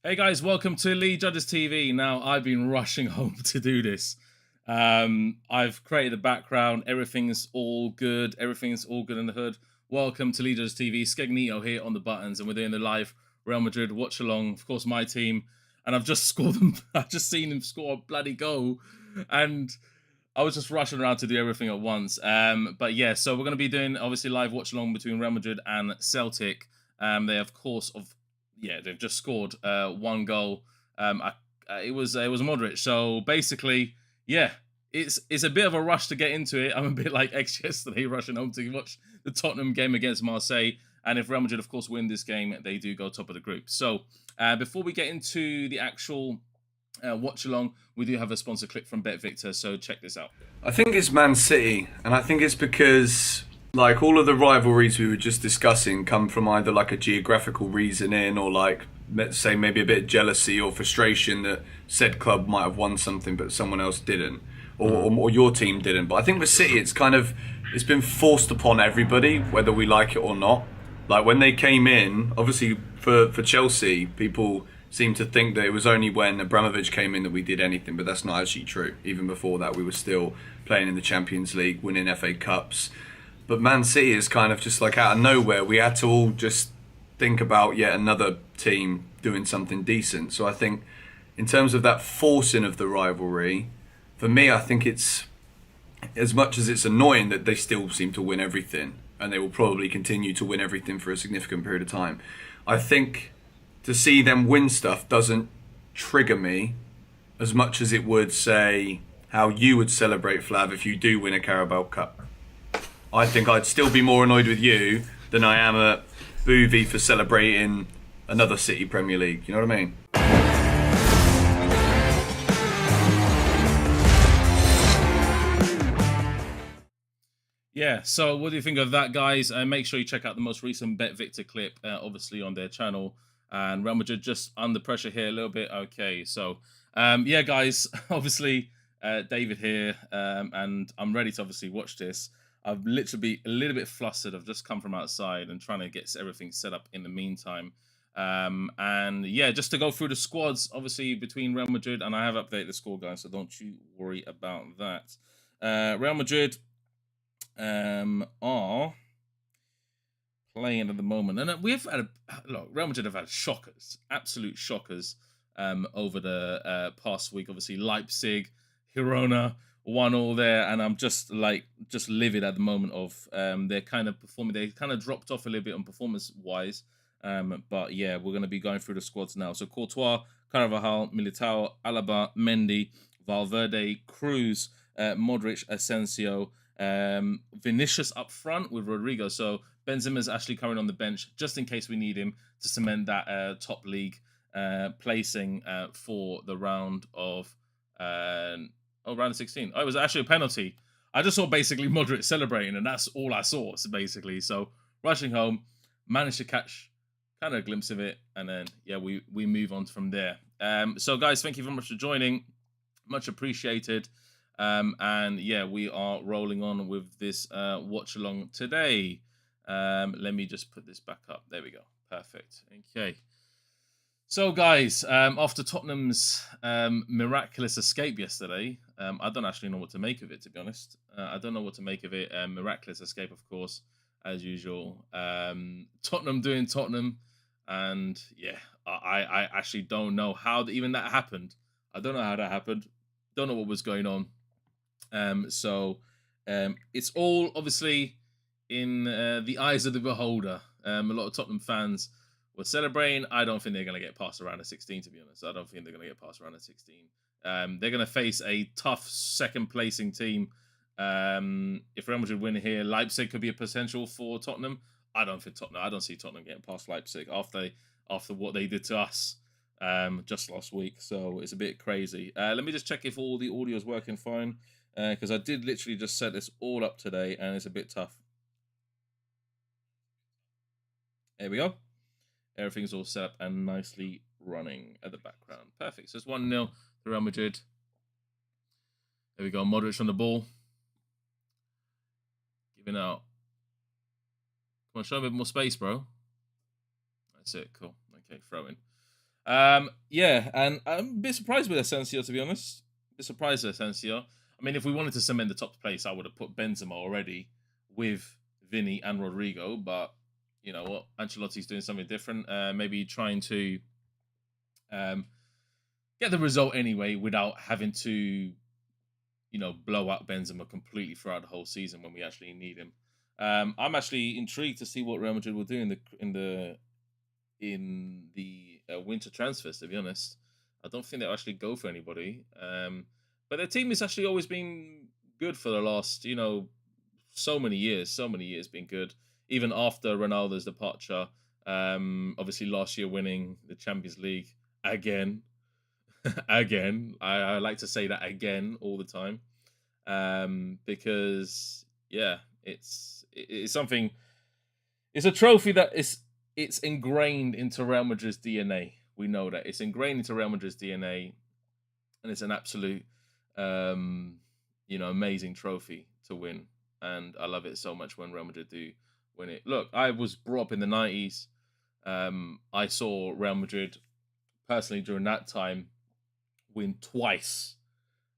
Hey guys, welcome to Lead Judges TV. Now, I've been rushing home to do this. I've created a background. Everything's all good. Everything's all good in the hood. Welcome to Lead Judges TV. SKEGNITO here on the buttons, and we're doing the live Real Madrid watch along. Of course, my team, and I've just scored them. I've just seen them score a bloody goal, and I was just rushing around to do everything at once. But yeah, so we're going to be doing obviously live watch along between Real Madrid and Celtic. They they've just scored one goal. It was Modric. So basically, yeah, it's a bit of a rush to get into it. I'm a bit like X yesterday, rushing home to watch the Tottenham game against Marseille. And if Real Madrid, of course, win this game, they do go top of the group. So before we get into the actual watch along, we do have a sponsor clip from BetVictor. So check this out. I think it's Man City, and I think it's because like all of the rivalries we were just discussing come from either like a geographical reasoning or like, let's say, maybe a bit of jealousy or frustration that said club might have won something but someone else didn't, or your team didn't. But I think with City, it's been forced upon everybody, whether we like it or not. Like when they came in, obviously for Chelsea, people seem to think that it was only when Abramovich came in that we did anything, but that's not actually true. Even before that, we were still playing in the Champions League, winning FA Cups. But Man City is kind of just like out of nowhere. We had to all just think about yet another team doing something decent. So I think in terms of that forcing of the rivalry, for me, I think it's, as much as it's annoying that they still seem to win everything, and they will probably continue to win everything for a significant period of time, I think to see them win stuff doesn't trigger me as much as it would, say, how you would celebrate, Flav, if you do win a Carabao Cup. I think I'd still be more annoyed with you than I am at Boovy for celebrating another City Premier League. You know what I mean? Yeah, so what do you think of that, guys? Make sure you check out the most recent BetVictor clip, obviously on their channel. And Real Madrid just under pressure here a little bit. Okay, so yeah, guys, obviously David here, and I'm ready to obviously watch this. I've literally been a little bit flustered. I've just come from outside and trying to get everything set up in the meantime. And yeah, just to go through the squads, obviously between Real Madrid, and I have updated the score, guys, so don't you worry about that. Real Madrid are playing at the moment, and we've had Real Madrid have had shockers, absolute shockers, over the past week. Obviously, Leipzig, Girona, 1-1 there, and I'm just livid at the moment of they're kind of performing. They kind of dropped off a little bit on performance wise, but yeah, we're going to be going through the squads now. So Courtois, Carvajal, Militao, Alaba, Mendy, Valverde, Cruz, Modric, Asensio, Vinicius up front with Rodrigo. So Benzema's actually coming on the bench just in case we need him to cement that top league placing for the round of round of 16. Oh, it was actually a penalty. I just saw basically Modric celebrating, and that's all I saw, so basically. So rushing home, managed to catch kind of a glimpse of it, and then yeah, we move on from there. So guys, thank you very much for joining. Much appreciated. And yeah, we are rolling on with this watch along today. Let me just put this back up. There we go. Perfect. Okay. So guys, after Tottenham's miraculous escape yesterday, I don't actually know what to make of it, to be honest. I don't know what to make of it. Miraculous escape, of course, as usual. Tottenham doing Tottenham. And yeah, I actually don't know how even that happened. I don't know how that happened. Don't know what was going on. It's all obviously in the eyes of the beholder. A lot of Tottenham fans were celebrating. I don't think they're going to get past around a 16, to be honest. I don't think they're going to get past around a 16. They're going to face a tough second placing team. If Real Madrid win here, Leipzig could be a potential for Tottenham. I don't see Tottenham getting past Leipzig after what they did to us just last week. So it's a bit crazy. Let me just check if all the audio is working fine, because I did literally just set this all up today, and it's a bit tough. There we go. Everything's all set up and nicely running at the background. Perfect. So it's 1-0 to Real Madrid. There we go. Modric on the ball. Giving out. Come on, show a bit more space, bro. That's it. Cool. Okay, throw in. Yeah, and I'm a bit surprised with Asensio, to be honest. A bit surprised with Asensio. I mean, if we wanted to cement the top place, I would have put Benzema already with Vinny and Rodrigo. But you know what? Ancelotti's doing something different. Maybe trying to get the result anyway without having to, blow out Benzema completely throughout the whole season when we actually need him. I'm actually intrigued to see what Real Madrid will do in the winter transfers. To be honest, I don't think they'll actually go for anybody. But their team has actually always been good for the last, so many years. So many years been good, even after Ronaldo's departure. Obviously, last year winning the Champions League again, again. I like to say that again all the time, because yeah, it's something. It's a trophy that it's ingrained into Real Madrid's DNA. We know that it's ingrained into Real Madrid's DNA, and it's an absolute, amazing trophy to win. And I love it so much when Real Madrid do win it. Look, I was brought up in the '90s. I saw Real Madrid personally during that time win twice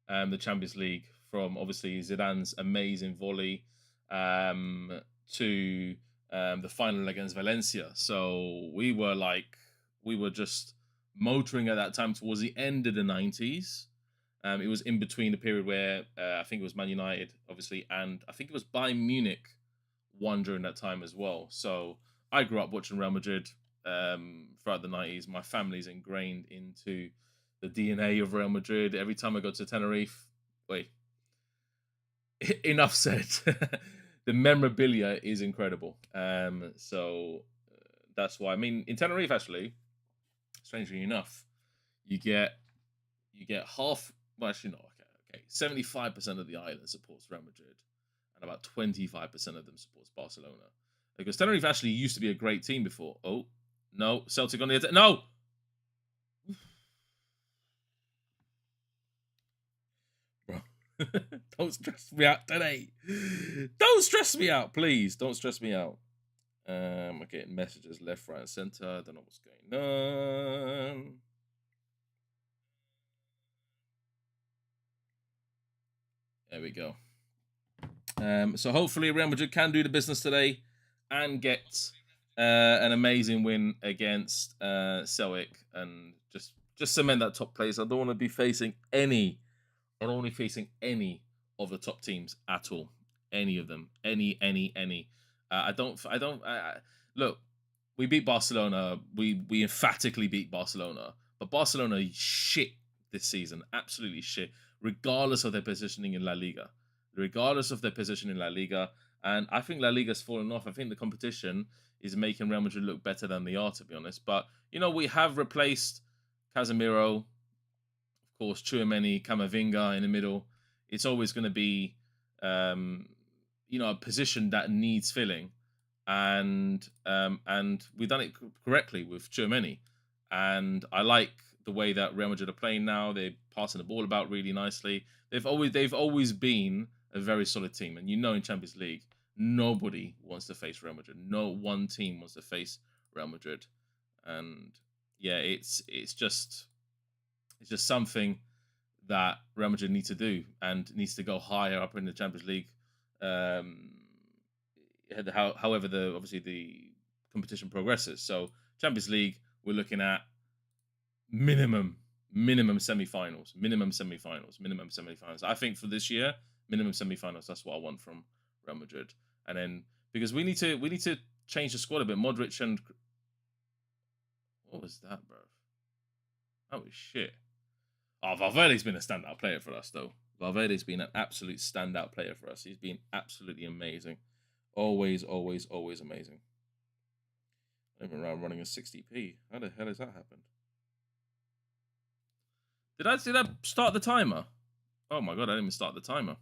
the Champions League, from obviously Zidane's amazing volley to the final against Valencia. So we were just motoring at that time towards the end of the '90s. It was in between the period where I think it was Man United, obviously, and I think it was Bayern Munich won during that time as well. So I grew up watching Real Madrid throughout the '90s. My family's ingrained into the DNA of Real Madrid. Every time I go to Tenerife, wait, enough said. The memorabilia is incredible. So that's why. I mean, in Tenerife, actually, strangely enough, you get half. Well, actually, no. Okay. 75% of the island supports Real Madrid, and about 25% of them supports Barcelona. Because Tenerife actually used to be a great team before. Oh no, Celtic on the attack. No. Bro, don't stress me out today. Don't stress me out, please. Don't stress me out. I'm getting messages left, right, and center. I don't know what's going on. There we go. So hopefully Real Madrid can do the business today and get an amazing win against Celtic and just cement that top place. I don't want to be facing any. I don't want to be facing any of the top teams at all. Any of them. Any. I don't. Look, we beat Barcelona. We emphatically beat Barcelona. But Barcelona is shit this season. Absolutely shit. Regardless of their positioning in La Liga. Regardless of their position in La Liga. And I think La Liga's fallen off. I think the competition is making Real Madrid look better than they are, to be honest. But, we have replaced Casemiro, of course, Tchouaméni, Camavinga in the middle. It's always going to be, a position that needs filling. And we've done it correctly with Tchouaméni. And I like the way that Real Madrid are playing now. They're passing the ball about really nicely. They've always been a very solid team. And in Champions League, nobody wants to face Real Madrid. No one team wants to face Real Madrid. And yeah, it's just something that Real Madrid needs to do and needs to go higher up in the Champions League. However, obviously the competition progresses. So Champions League, we're looking at minimum semi-finals. I think for this year, minimum semi-finals. That's what I want from Real Madrid. And then because we need to change the squad a bit. Modric and what was that, bro? That was shit. Oh, Valverde's been a standout player for us, though. Valverde's been an absolute standout player for us. He's been absolutely amazing. Always amazing. Even running a 60p. How the hell has that happened? Did I start the timer? Oh my god, I didn't even start the timer.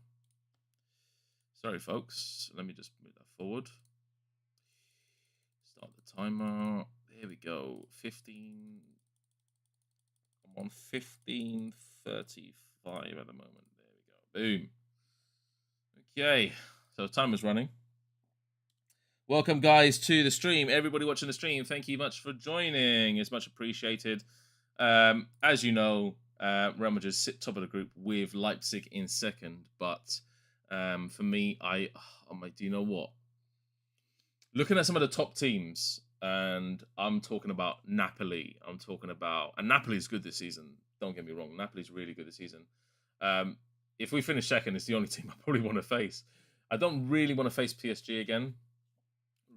Sorry, folks. Let me just move that forward. Start the timer. There we go. 15. I'm on 15:35 at the moment. There we go. Boom. Okay. So timer's running. Welcome, guys, to the stream. Everybody watching the stream, thank you much for joining. It's much appreciated. As you know, Real Madrid sit top of the group with Leipzig in second. But for me, do you know what? Looking at some of the top teams, and I'm talking about Napoli. And Napoli's good this season. Don't get me wrong, Napoli's really good this season. If we finish second, it's the only team I probably want to face. I don't really want to face PSG again.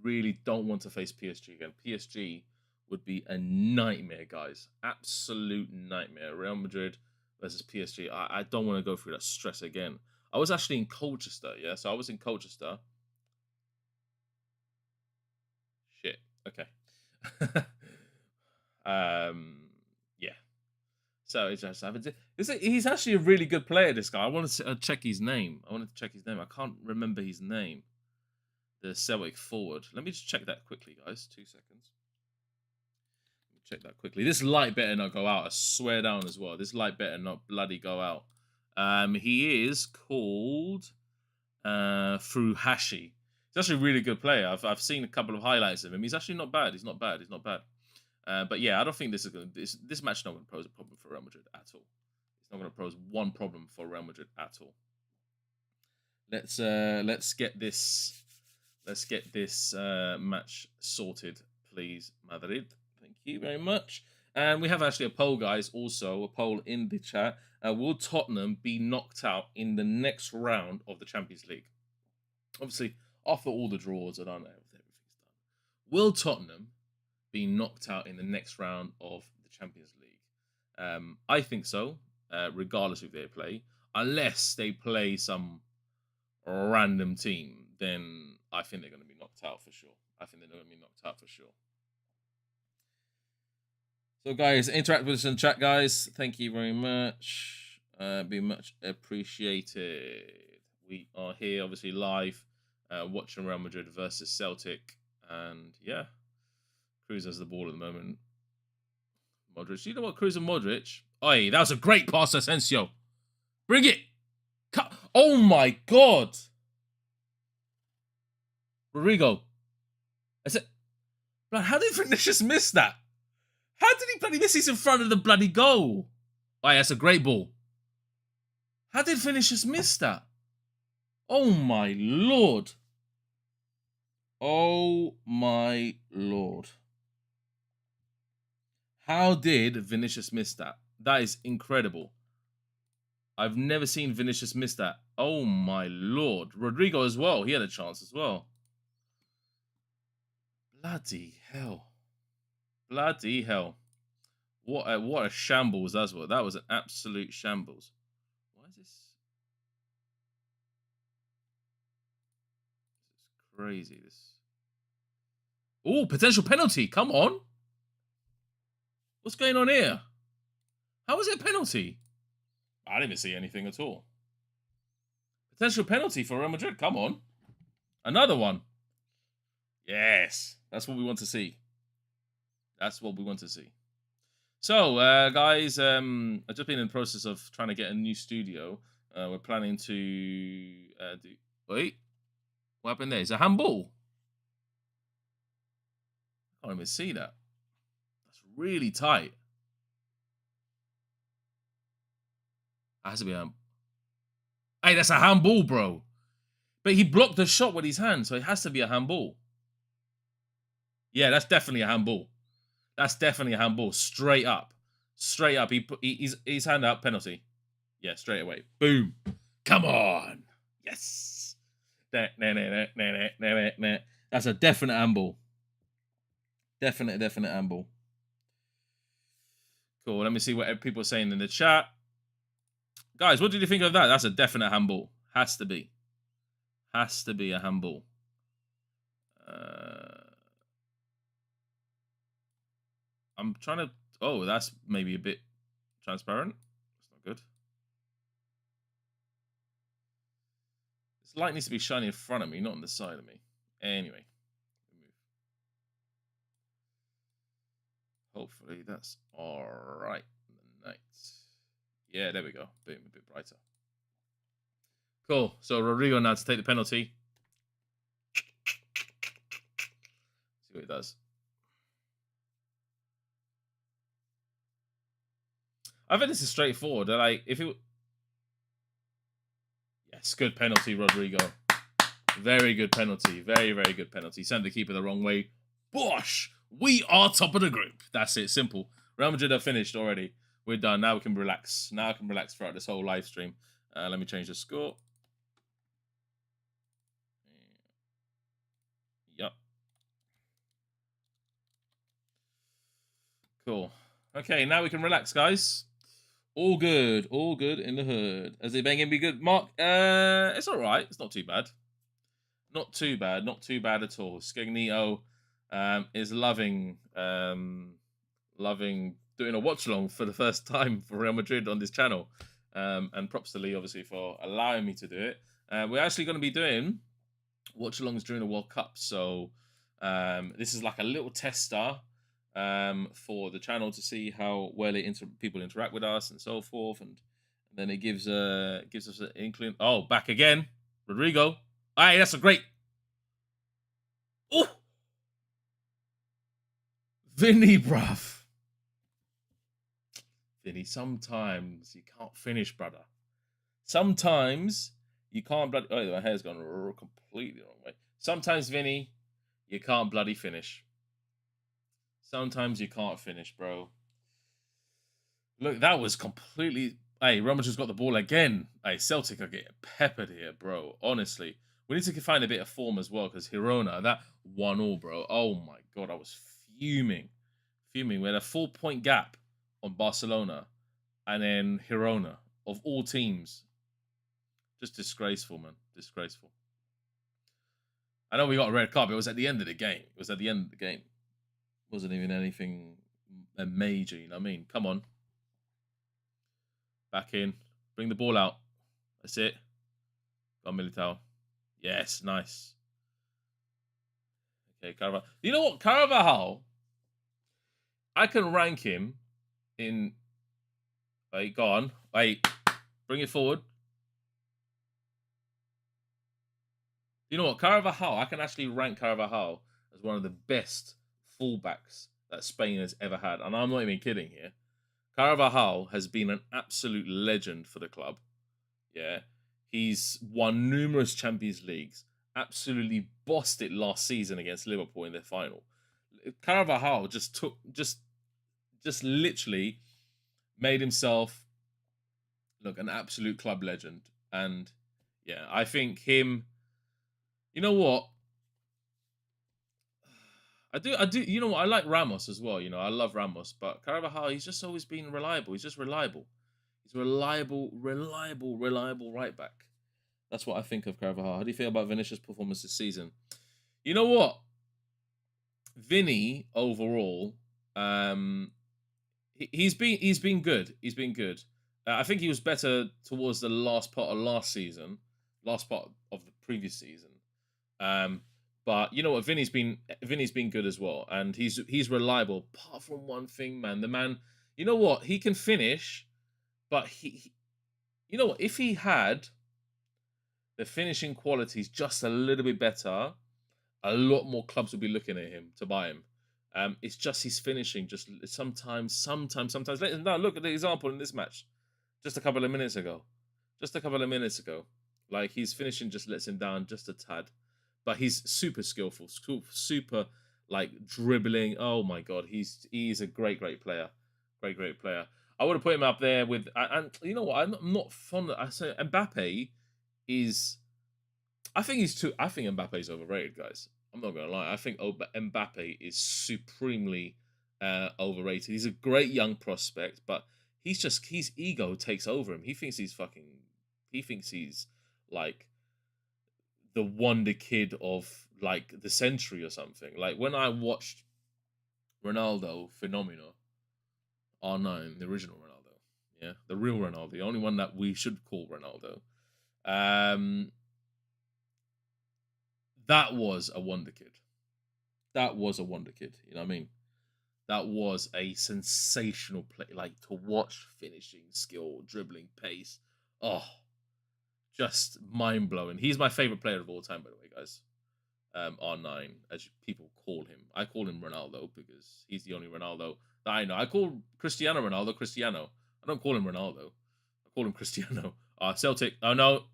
Really don't want to face PSG again. PSG would be a nightmare, guys. Absolute nightmare. Real Madrid versus PSG. I don't want to go through that stress again. I was actually in Colchester, yeah? So I was in Colchester. Shit. Okay. Yeah. So it's just he's actually a really good player, this guy. I wanted to check his name. I can't remember his name. The Celtic forward. Let me just check that quickly, guys. 2 seconds. Check that quickly. This light better not go out. I swear down as well. This light better not bloody go out. He is called Furuhashi. He's actually a really good player. I've seen a couple of highlights of him. He's actually not bad. He's not bad. But yeah, I don't think this match is not going to pose a problem for Real Madrid at all. It's not going to pose one problem for Real Madrid at all. Let's get this match sorted, please, Madrid. Thank you very much. And we have actually a poll, guys. Also a poll in the chat. Will Tottenham be knocked out in the next round of the Champions League? Obviously, after all the draws, I don't know if everything's done. Will Tottenham be knocked out in the next round of the Champions League? I think so, regardless of who they play. Unless they play some random team, then I think they're going to be knocked out for sure. So, guys, interact with us in the chat, guys. Thank you very much. Be much appreciated. We are here, obviously, live, watching Real Madrid versus Celtic. And, yeah, Cruz has the ball at the moment. Modric. You know what, Cruz and Modric? Oi, that was a great pass, Asensio. Bring it. Oh, my God. Rodrigo. I said, how did Vinicius miss that? How did he bloody miss? He's in front of the bloody goal. Oh, that's a great ball. How did Vinicius miss that? Oh, my Lord. Oh, my Lord. How did Vinicius miss that? That is incredible. I've never seen Vinicius miss that. Oh, my Lord. Rodrigo as well. He had a chance as well. Bloody hell. Bloody hell. What a shambles that was. That was an absolute shambles. Why is this? This is crazy. Oh, potential penalty. Come on. What's going on here? How is it a penalty? I didn't even see anything at all. Potential penalty for Real Madrid. Come on. Another one. Yes. That's what we want to see. So, guys, I've just been in the process of trying to get a new studio. We're planning to do... Wait. What happened there? Is it a handball? I can't even see that. That's really tight. That has to be a... Hey, that's a handball, bro. But he blocked the shot with his hand, so it has to be a handball. Yeah, that's definitely a handball. Straight up. He put his hand out, penalty. Yeah, straight away. Boom. Come on. Yes. That's a definite handball. Definite handball. Cool. Let me see what people are saying in the chat. Guys, what did you think of that? That's a definite handball. Has to be a handball. I'm trying to... Oh, that's maybe a bit transparent. That's not good. This light needs to be shining in front of me, not on the side of me. Anyway. Hopefully that's alright. Yeah, there we go. Boom, a bit brighter. Cool. So Rodrigo now to take the penalty. See what he does. I think this is straightforward. Like, if it... Yes, good penalty, Rodrigo. Very good penalty. Very, very good penalty. Sent the keeper the wrong way. Bosh! We are top of the group. That's it. Simple. Real Madrid are finished already. We're done. Now we can relax. Now I can relax throughout this whole live stream. Let me change the score. Yep. Cool. Okay, now we can relax, guys. All good in the hood. Is it banging be good? Mark, it's alright. It's not too bad. Not too bad. Not too bad at all. SKEGNITO is loving doing a watch along for the first time for Real Madrid on this channel. And props to Lee, obviously, for allowing me to do it. We're actually going to be doing watch alongs during the World Cup. So this is like a little tester for the channel to see how well people interact with us and so forth. And then it gives us an inkling. Oh, back again. Rodrigo. Hey, that's a great... Oh! Vinny, bruv. Vinny, sometimes you can't finish, brother. Sometimes you can't bloody... Oh, my hair's gone completely the wrong way. Sometimes, Vinny, you can't bloody finish. Sometimes you can't finish, bro. Look, that was completely... Hey, Real Madrid's got the ball again. Hey, Celtic are getting peppered here, bro. Honestly. We need to find a bit of form as well, because Girona, that 1-1, bro. Oh, my God, I was fuming. Fuming. We had a 4-point gap on Barcelona. And then Girona, of all teams. Just disgraceful, man. Disgraceful. I know we got a red card, but it was at the end of the game. It was at the end of the game. It wasn't even anything major, you know what I mean? Come on. Back in. Bring the ball out. That's it. Got Militao. Yes, nice. Okay, Carvajal. You know what? Carvajal, I can rank him in... Wait, go on. Wait. Bring it forward. You know what? Carvajal, I can actually rank Carvajal as one of the best fullbacks that Spain has ever had. And I'm not even kidding here. Carvajal has been an absolute legend for the club. Yeah. He's won numerous Champions Leagues. Absolutely bossed it last season against Liverpool in their final. Carvajal just literally made himself look an absolute club legend. And yeah, I think him... You know what? I do. You know what? I like Ramos as well. You know, I love Ramos, but Carvajal, he's just always been reliable. He's just reliable. He's reliable right back. That's what I think of Carvajal. How do you feel about Vinicius' performance this season? You know what? Vinny overall, he's been good. He's been good. I think he was better towards the last part of last part of the previous season. But you know what, Vinny's been good as well, and he's reliable. Apart from one thing, man, the man, you know what, he can finish, but he you know what, if he had the finishing qualities just a little bit better, a lot more clubs would be looking at him to buy him. It's just his finishing, just sometimes. Now look at the example in this match, just a couple of minutes ago. Like, his finishing just lets him down just a tad. But he's super skillful, super like dribbling. Oh my God, he's a great player, great player. I would have put him up there with, and you know what? I'm not fond of. I say Mbappe is. I think Mbappe is overrated, guys. I'm not gonna lie. I think Mbappe is supremely overrated. He's a great young prospect, but his ego takes over him. He thinks he's like the wonder kid of like the century or something. Like, when I watched Ronaldo Phenomena R9, the original Ronaldo, yeah, the real Ronaldo, the only one that we should call Ronaldo, that was a wonder kid. You know what I mean? That was a sensational play, like, to watch, finishing, skill, dribbling, pace. Oh, just mind-blowing. He's my favorite player of all time, by the way, guys. R9, as people call him. I call him Ronaldo because he's the only Ronaldo that I know. I call Cristiano Ronaldo Cristiano. I don't call him Ronaldo. I call him Cristiano. Celtic. Oh, no.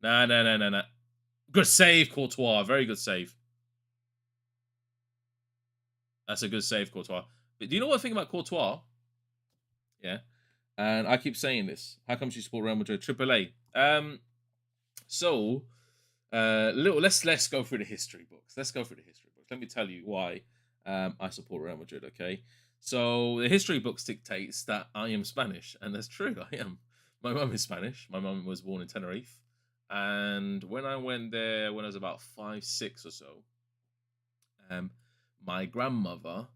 Nah. Good save, Courtois. Very good save. That's a good save, Courtois. But do you know what I think about Courtois? Yeah. And I keep saying this. How come you support Real Madrid? AAA. So, let's go through the history books. Let's go through the history books. Let me tell you why I support Real Madrid, okay? So, the history books dictates that I am Spanish, and that's true, I am. My mum is Spanish. My mum was born in Tenerife. And when I went there, when I was about 5, 6 or so, my grandmother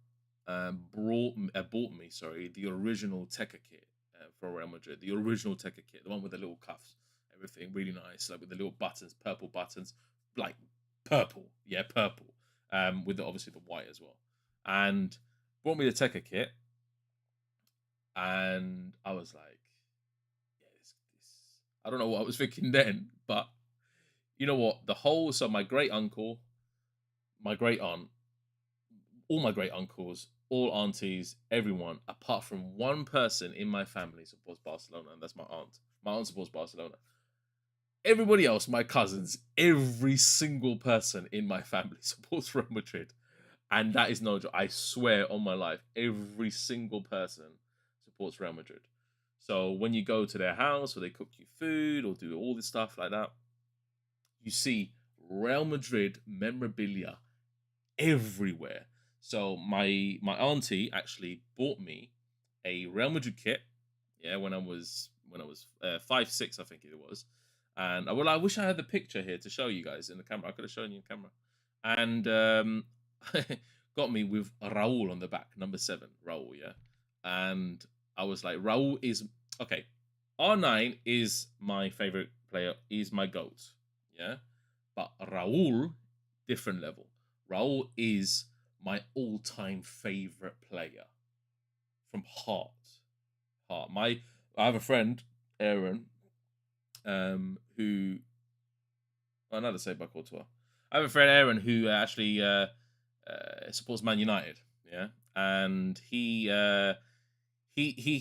bought me, the original Tekka kit for Real Madrid. The original Tekka kit, the one with the little cuffs, everything really nice, like with the little buttons, purple buttons, like purple, yeah, purple, with obviously the white as well. And brought me the Tekka kit, and I was like, yeah, this. I don't know what I was thinking then, but you know what? So my great uncle, my great aunt, all my great uncles, all aunties, everyone, apart from one person in my family supports Barcelona, and that's my aunt. My aunt supports Barcelona. Everybody else, my cousins, every single person in my family supports Real Madrid. And that is no joke. I swear on my life, every single person supports Real Madrid. So when you go to their house or they cook you food or do all this stuff like that, you see Real Madrid memorabilia everywhere. So my auntie actually bought me a Real Madrid kit, yeah, when I was 5, 6, I think it was. And I wish I had the picture here to show you guys in the camera. I could have shown you in camera. And got me with Raul on the back, number 7, Raul, yeah. And I was like, Raul is okay. R9 is my favorite player. He's my GOAT, yeah. But Raul, different level. Raul is my all-time favorite player from heart. I have a friend, Aaron, who another save by Courtois. I have a friend, Aaron, who actually supports Man United, yeah, and he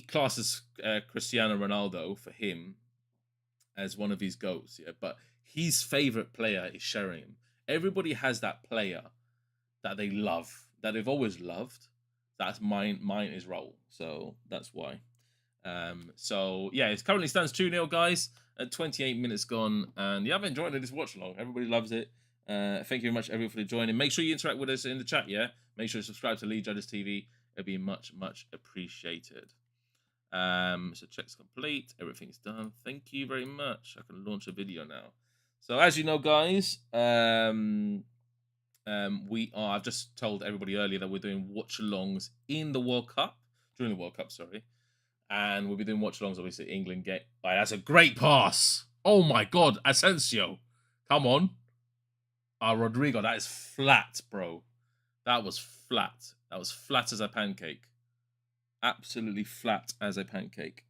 classes Cristiano Ronaldo for him as one of his goats, yeah, but his favorite player is Sheringham. Everybody has that player that they love, that they've always loved. That's mine. Mine is Raul, so that's why. So yeah, it currently stands 2-0, guys. At 28 minutes gone, and yeah, I've enjoyed this watch along. Everybody loves it. Thank you very much, everyone, for joining. Make sure you interact with us in the chat. Yeah, make sure you subscribe to Lead Judges TV. It'd be much appreciated. So check's complete. Everything's done. Thank you very much. I can launch a video now. So as you know, guys, I've just told everybody earlier that we're doing watch-alongs in the World Cup, during the World Cup, sorry. And we'll be doing watch-alongs, obviously, England get. Right, that's a great pass. Oh my God, Asensio. Come on. Rodrigo, that is flat, bro. That was flat. That was flat as a pancake. Absolutely flat as a pancake.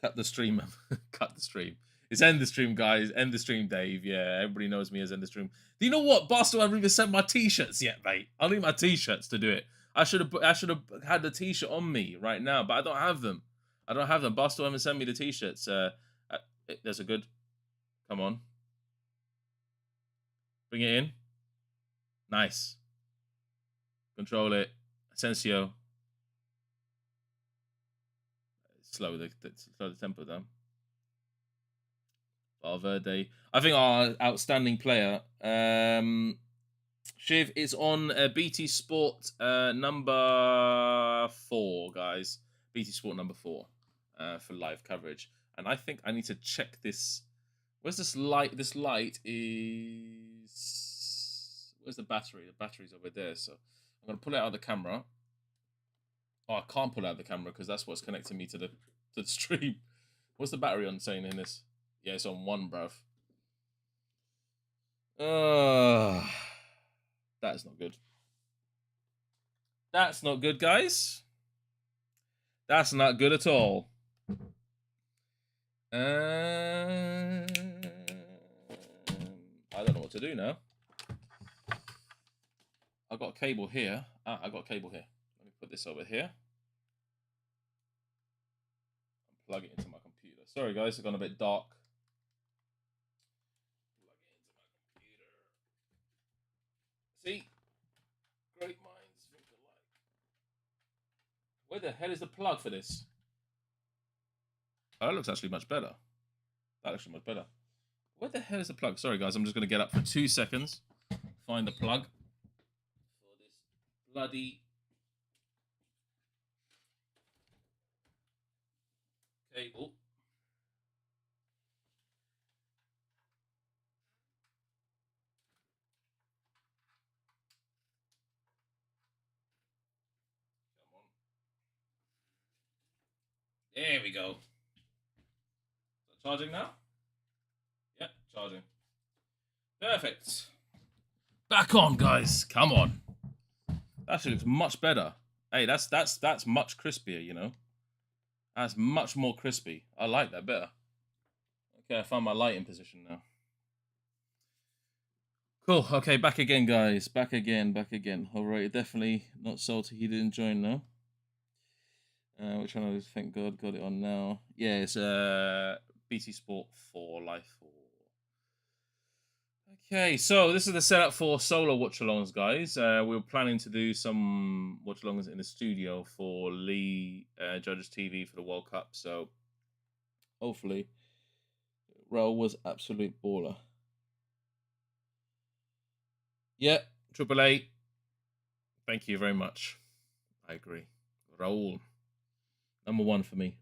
Cut the stream. Cut the stream. It's end the stream, guys. End the stream, Dave. Yeah, everybody knows me as end the stream. Do you know what? Barstool haven't even sent my t-shirts yet, mate. I need my t-shirts to do it. I should have had the t-shirt on me right now, but I don't have them. I don't have them. Barstool haven't sent me the t-shirts. There's a good. Come on. Bring it in. Nice. Control it. Asensio. Slow the tempo down. Valverde. I think our outstanding player, Shiv, is on BT Sport number 4, guys. BT Sport number 4 for live coverage. And I think I need to check this. Where's this light? This light is... Where's the battery? The battery's over there. So I'm going to pull it out of the camera. Oh, I can't pull out the camera because that's what's connecting me to the stream. What's the battery on saying in this? Yeah, it's on 1, bruv. That's not good. That's not good, guys. That's not good at all. I don't know what to do now. I've got a cable here. I got a cable here. Let me put this over here. Plug it into my computer. Sorry, guys, it's gone a bit dark. Plug it into my computer. See? Great minds think alike. Where the hell is the plug for this? Oh, that looks actually much better. That looks much better. Where the hell is the plug? Sorry, guys, I'm just going to get up for 2 seconds. Find the plug for this bloody cable. Come on. There we go. Is that charging now? Yep, charging. Perfect. Back on, guys. Come on. That actually looks much better. Hey, that's much crispier, you know. That's much more crispy. I like that better. Okay, I found my lighting position now. Cool. Okay, back again, guys. Back again. All right, definitely not salty. He didn't join now. Which one is? Thank God, got it on now. Yeah, it's BT Sport 4 Life 4. Okay, so this is the setup for solo watch-alongs, guys. We were planning to do some watch-alongs in the studio for Lee Judges TV for the World Cup, so hopefully Raul was absolute baller. Yeah, Triple A. Thank you very much. I agree. Raul. Number one for me.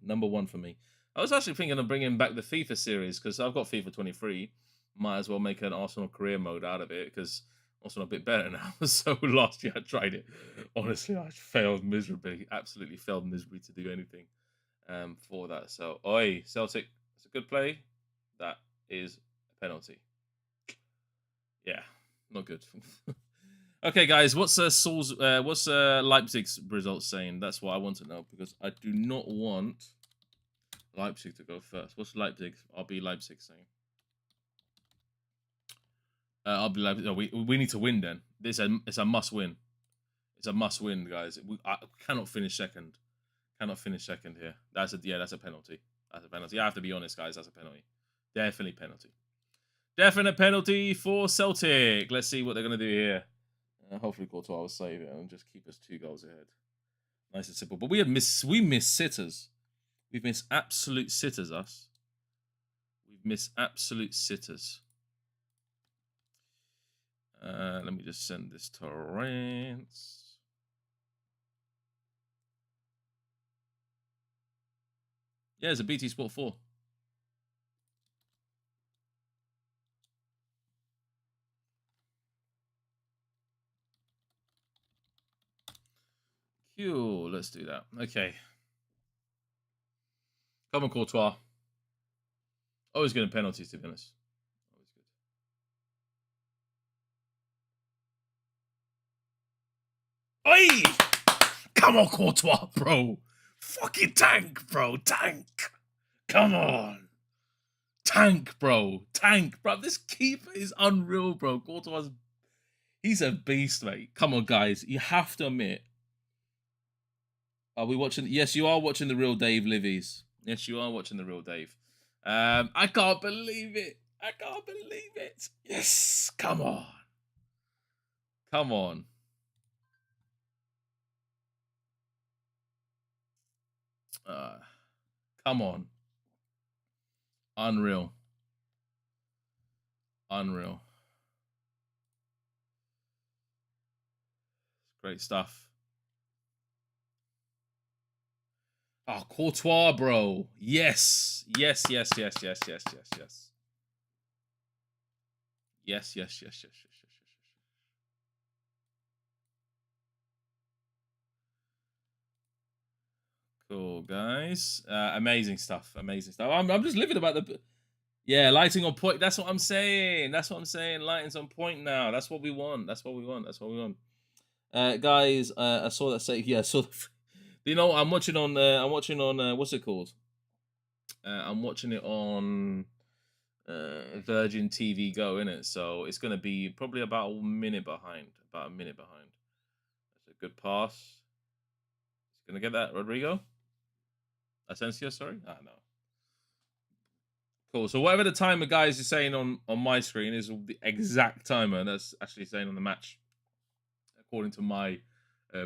I was actually thinking of bringing back the FIFA series because I've got FIFA 23. Might as well make an Arsenal career mode out of it because Arsenal a bit better now. So last year I tried it. Honestly, I failed miserably. Absolutely failed miserably to do anything for that. So, oi, Celtic, it's a good play. That is a penalty. Yeah, not good. Okay, guys, what's Leipzig's results saying? That's what I want to know because I do not want Leipzig to go first. What's RB Leipzig saying? I'll be like, no, we need to win then. It's a must win. It's a must win, guys. I cannot finish second. Cannot finish second here. That's a penalty. That's a penalty. I have to be honest, guys. That's a penalty. Definitely penalty. Definite penalty for Celtic. Let's see what they're gonna do here. Hopefully, Courtois will save it and just keep us 2 goals ahead. Nice and simple. But we missed sitters. We've missed absolute sitters. Us. We've missed absolute sitters. Let me just send this to Rance. Yeah, it's a BT Sport 4. Cool, let's do that. Okay. Come on, Courtois. Always getting penalties, to be honest. Oi! Come on, Courtois, bro. Fucking tank, bro. Tank. Come on. Tank, bro. Tank, bro. This keeper is unreal, bro. Courtois, he's a beast, mate. Come on, guys. You have to admit. Are we watching? Yes, you are watching the real Dave Livies. Yes, you are watching the real Dave. I can't believe it. I can't believe it. Yes. Come on. Come on. Come on. Unreal. Unreal. Great stuff. Oh, Courtois, bro. Yes. Yes, yes, yes, yes, yes, yes, yes. Yes, yes, yes, yes, yes, yes, yes. Cool, guys. Amazing stuff. Amazing stuff. I'm just living about the... Yeah, lighting on point. That's what I'm saying. That's what I'm saying. Lighting's on point now. That's what we want. That's what we want. That's what we want. Guys, I saw that say... Yeah, I saw... You know, I'm watching on... what's it called? I'm watching it on Virgin TV Go, innit? So it's going to be probably about a minute behind. That's a good pass. Gonna get that, Rodrigo? Asensio, sorry? Ah, no. Cool. So whatever the timer guys is saying on my screen is the exact timer that's actually saying on the match, according to my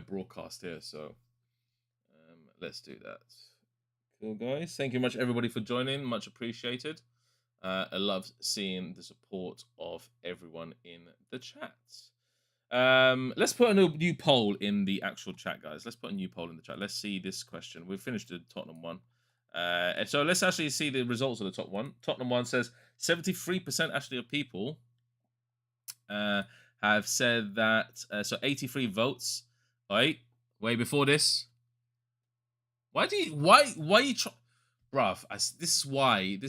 broadcast here. So let's do that. Cool, guys. Thank you much, everybody, for joining. Much appreciated. I love seeing the support of everyone in the chat. Let's put a new poll in the actual chat, guys. Let's put a new poll in the chat. Let's see this question. We've finished the Tottenham one. So let's actually see the results of the top one. Tottenham one says 73% actually of people have said that. So 83 votes. Wait, before this. Why you try, bruv? This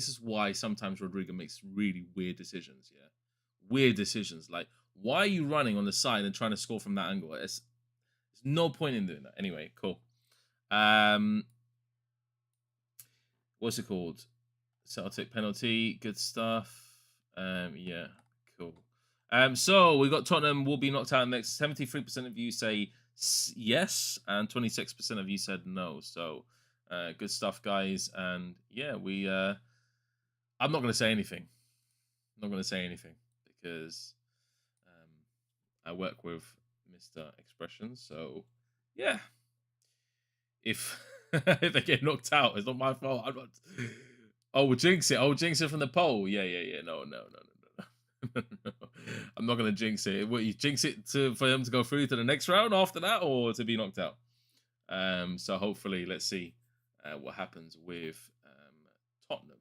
is why sometimes Rodrigo makes really weird decisions. Yeah, weird decisions. Like, why are you running on the side and trying to score from that angle? There's no point in doing that. Anyway, cool. What's it called? Celtic penalty. Good stuff. Yeah, cool. So we got Tottenham will be knocked out next. 73% of you say yes, and 26% of you said no. So good stuff, guys. And yeah, we I'm not gonna say anything. I'm not gonna say anything because I work with Mr. Expressions. So yeah, if if they get knocked out, it's not my fault. I'm not. Oh, we'll jinx it. Oh, jinx it from the poll. Yeah. No. I'm not gonna jinx it. What, you jinx it for them to go through to the next round after that, or to be knocked out? So hopefully, let's see what happens with Tottenham.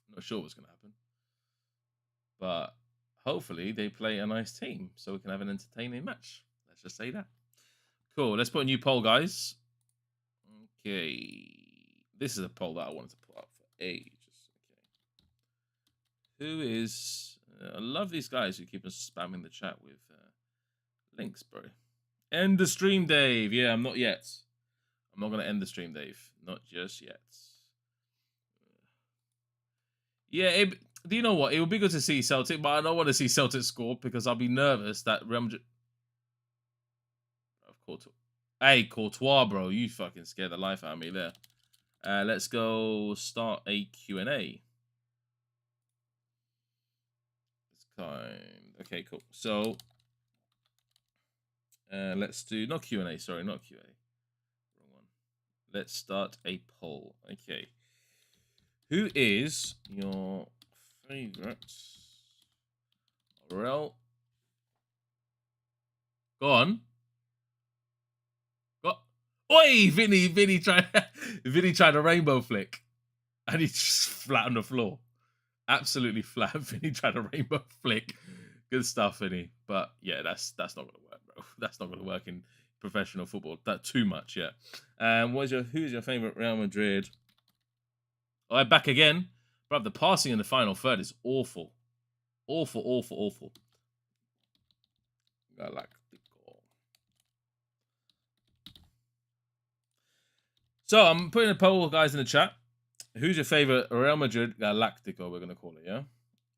I'm not sure what's gonna happen, but hopefully they play a nice team so we can have an entertaining match. Let's just say that. Cool. Let's put a new poll, guys. Okay, this is a poll that I wanted to put up for ages. Okay, who is? I love these guys who keep us spamming the chat with links, bro. End the stream, Dave. Yeah, I'm not yet. I'm not gonna end the stream, Dave. Not just yet. Yeah, do you know what? It would be good to see Celtic, but I don't want to see Celtic score because I'll be nervous that Real Madrid. Of course. Hey, Courtois, bro, you fucking scared the life out of me there. Let's go start a Q&A. Okay, cool. So let's do not Q&A. Sorry, not Q&A. Wrong one. Let's start a poll. Okay, who is your favorite Real? Go on. Go. Oi, Vinny tried a rainbow flick, and he's just flat on the floor. Absolutely flat. Vinny tried a rainbow flick. Good stuff, Vinny. But yeah, that's not gonna work, bro. That's not gonna work in professional football. That too much, yeah. Who's your favorite Real Madrid? All right, back again, bro. The passing in the final third is awful, awful. Galactico. So I'm putting a poll, guys, in the chat. Who's your favorite Real Madrid Galactico? We're gonna call it, yeah.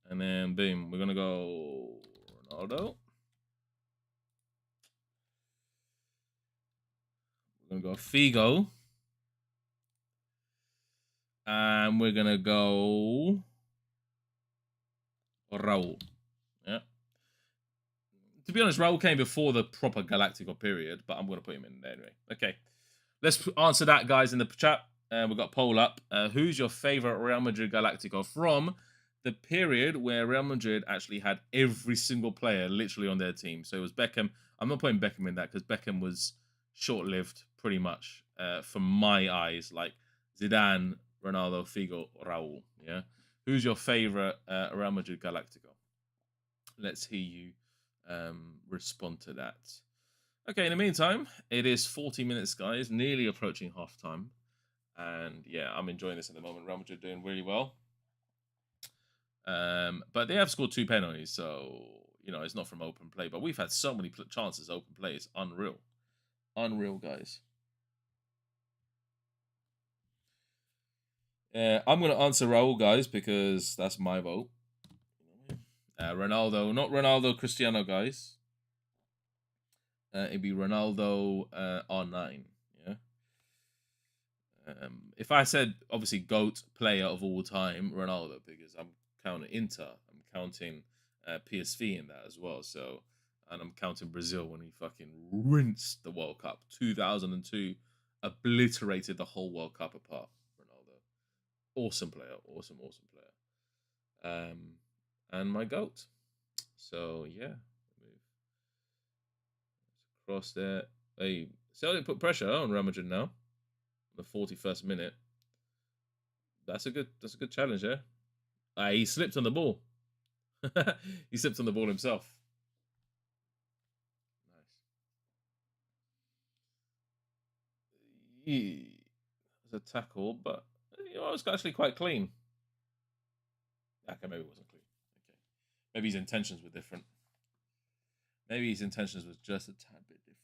And then boom, we're gonna go Ronaldo. We're gonna go Figo. And we're gonna go Raul. Yeah. To be honest, Raul came before the proper Galactico period, but I'm gonna put him in there anyway. Okay. Let's answer that, guys, in the chat. We've got a poll up. Who's your favorite Real Madrid Galactico from the period where Real Madrid actually had every single player literally on their team? So it was Beckham. I'm not putting Beckham in that because Beckham was short-lived pretty much from my eyes. Like Zidane, Ronaldo, Figo, Raul. Yeah. Who's your favorite Real Madrid Galactico? Let's hear you respond to that. Okay, in the meantime, it is 40 minutes, guys, nearly approaching halftime. And yeah, I'm enjoying this at the moment. Real Madrid doing really well. But they have scored 2 penalties, so, you know, it's not from open play. But we've had so many chances open play. It's unreal. Unreal, guys. I'm going to answer Raul, guys, because that's my vote. Ronaldo, not Ronaldo Cristiano, guys. It'd be Ronaldo R9, yeah? If I said obviously GOAT player of all time, Ronaldo, because I'm counting Inter, I'm counting PSV in that as well. So, and I'm counting Brazil when he fucking rinsed the World Cup 2002, obliterated the whole World Cup apart. Ronaldo, awesome player, awesome player. And my GOAT. So yeah, move across there. Hey, Celtic put pressure on Real Madrid now. The 41st minute. That's a good challenge, yeah. He slipped on the ball. He slipped on the ball himself. Nice. It was a tackle, but it was actually quite clean. Okay, maybe it wasn't clean. Okay, maybe his intentions were different. Maybe his intentions was just a tad bit different.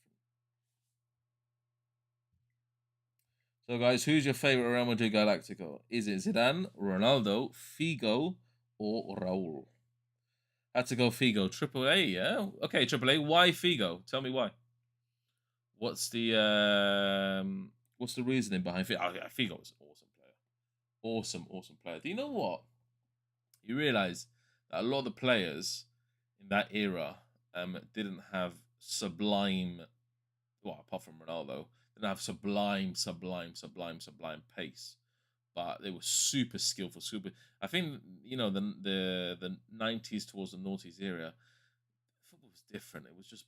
So, guys, who's your favorite Real Madrid Galactico? Is it Zidane, Ronaldo, Figo, or Raul? Had to go Figo. Triple A, yeah? Okay, Triple A. Why Figo? Tell me why. What's the reasoning behind Figo? Oh, yeah, Figo was an awesome player. Awesome player. Do you know what? You realise that a lot of the players in that era didn't have sublime, well, apart from Ronaldo, didn't have sublime pace, but they were super skillful. I think the 90s towards the noughties era, football was different. It was just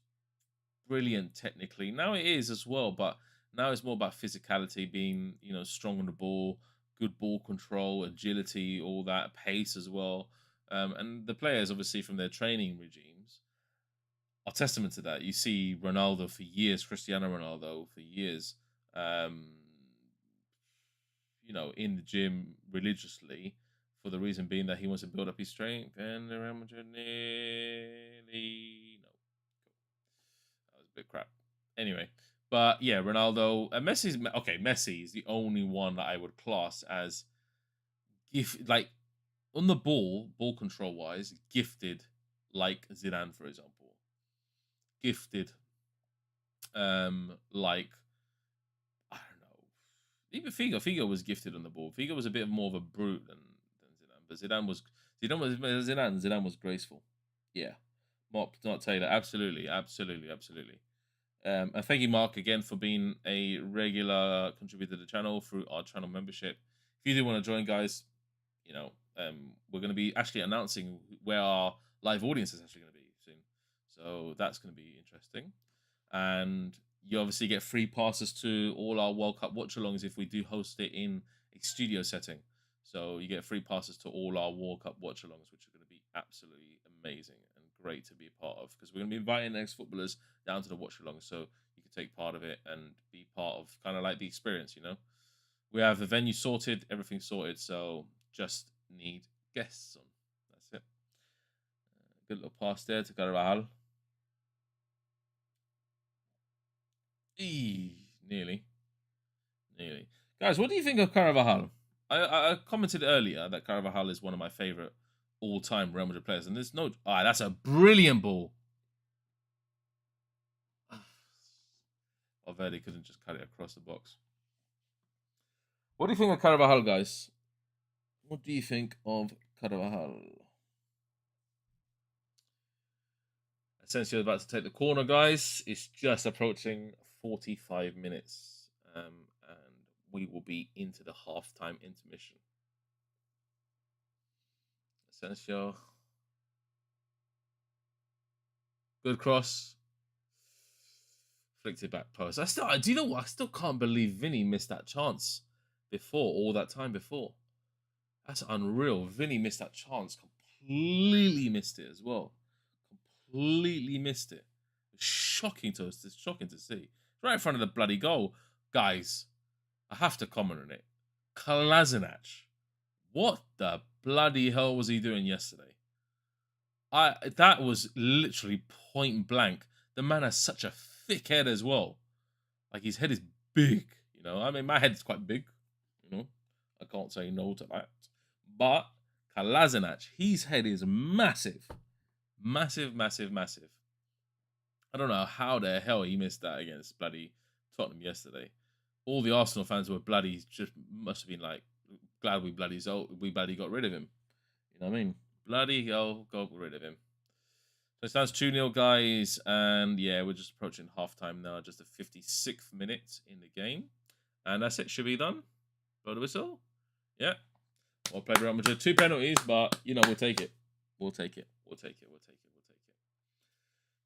brilliant technically. Now it is as well, but now it's more about physicality, being strong on the ball, good ball control, agility, all that pace as well. And the players, obviously, from their training regimes, are testament to that. You see Ronaldo for years, Cristiano Ronaldo for years, in the gym religiously, for the reason being that he wants to build up his strength. And the Real Madrid nearly no, that was a bit crap. Anyway, but yeah, Ronaldo, Messi's okay. Messi is the only one that I would class as like on the ball control wise, gifted, like Zidane, for example. Gifted, like I don't know, even Figo. Figo was gifted on the ball. Figo was a bit more of a brute than Zidane, but Zidane was graceful. Yeah, Mark, not Taylor. Absolutely. And thank you, Mark, again for being a regular contributor to the channel through our channel membership. If you do want to join, guys, we're going to be actually announcing where our live audience is actually going to be soon. So that's going to be interesting. And you obviously get free passes to all our World Cup watch-alongs if we do host it in a studio setting. So you get free passes to all our World Cup watch-alongs, which are going to be absolutely amazing and great to be a part of, because we're going to be inviting ex-footballers down to the watch-along, so you can take part of it and be part of kind of like the experience, We have the venue sorted, everything sorted, so just need guests on. That's it. Good little pass there to Carvajal. Nearly. Guys, what do you think of Carvajal? I commented earlier that Carvajal is one of my favorite all-time Real Madrid players, and there's no. That's a brilliant ball. Valverde couldn't just cut it across the box. What do you think of Carvajal, guys? What do you think of Carvajal? Asensio's about to take the corner, guys. It's just approaching 45 minutes, and we will be into the halftime intermission. Asensio. Good cross. Flicked it back post. Do you know what? I still can't believe Vinny missed that chance before, all that time before. That's unreal. Vinny missed that chance. Completely missed it as well. Completely missed it. It's shocking to us. It's shocking to see. Right in front of the bloody goal. Guys, I have to comment on it. Kolasinac. What the bloody hell was he doing yesterday? That was literally point blank. The man has such a thick head as well. Like, his head is big, I mean, my head's quite big, I can't say no to that. But Kolasinac, his head is massive. Massive. I don't know how the hell he missed that against bloody Tottenham yesterday. all the Arsenal fans were bloody, just must have been like, glad we bloody got rid of him. You know what I mean? Bloody hell, got rid of him. So it stands 2-0, guys, and yeah, we're just approaching halftime now, just the 56th minute in the game. And that's it, should be done. Blow the whistle. Yeah. Well played, Real Madrid. 2 penalties, but, you know, we'll take it. We'll take it. We'll take it. We'll take it. We'll take it.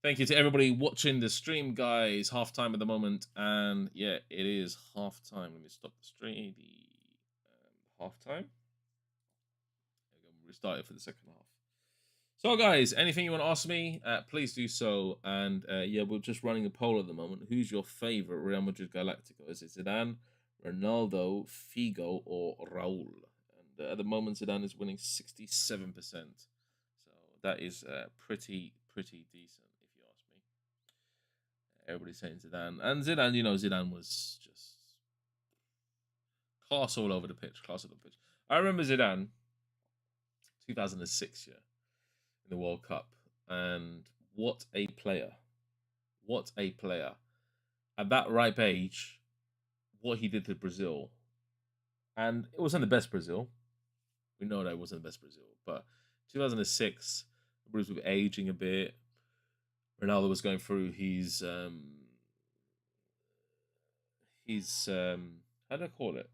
Thank you to everybody watching the stream, guys. Halftime at the moment, and yeah, it is halftime. Let me stop the stream. The halftime. We'll restart it for the second half. So, guys, anything you want to ask me, please do so. And yeah, we're just running a poll at the moment. Who's your favorite Real Madrid Galactico? Is it Zidane, Ronaldo, Figo, or Raul? And at the moment, Zidane is winning 67%. So that is pretty decent, if you ask me. Everybody's saying Zidane. And Zidane, you know, Zidane was just class all over the pitch. Class all over the pitch. I remember Zidane, 2006, yeah, in the World Cup. And what a player. What a player. At that ripe age, what he did to Brazil. And it wasn't the best Brazil. We know that it wasn't the best Brazil. But 2006, Bruce was aging a bit. Ronaldo was going through his how do I call it?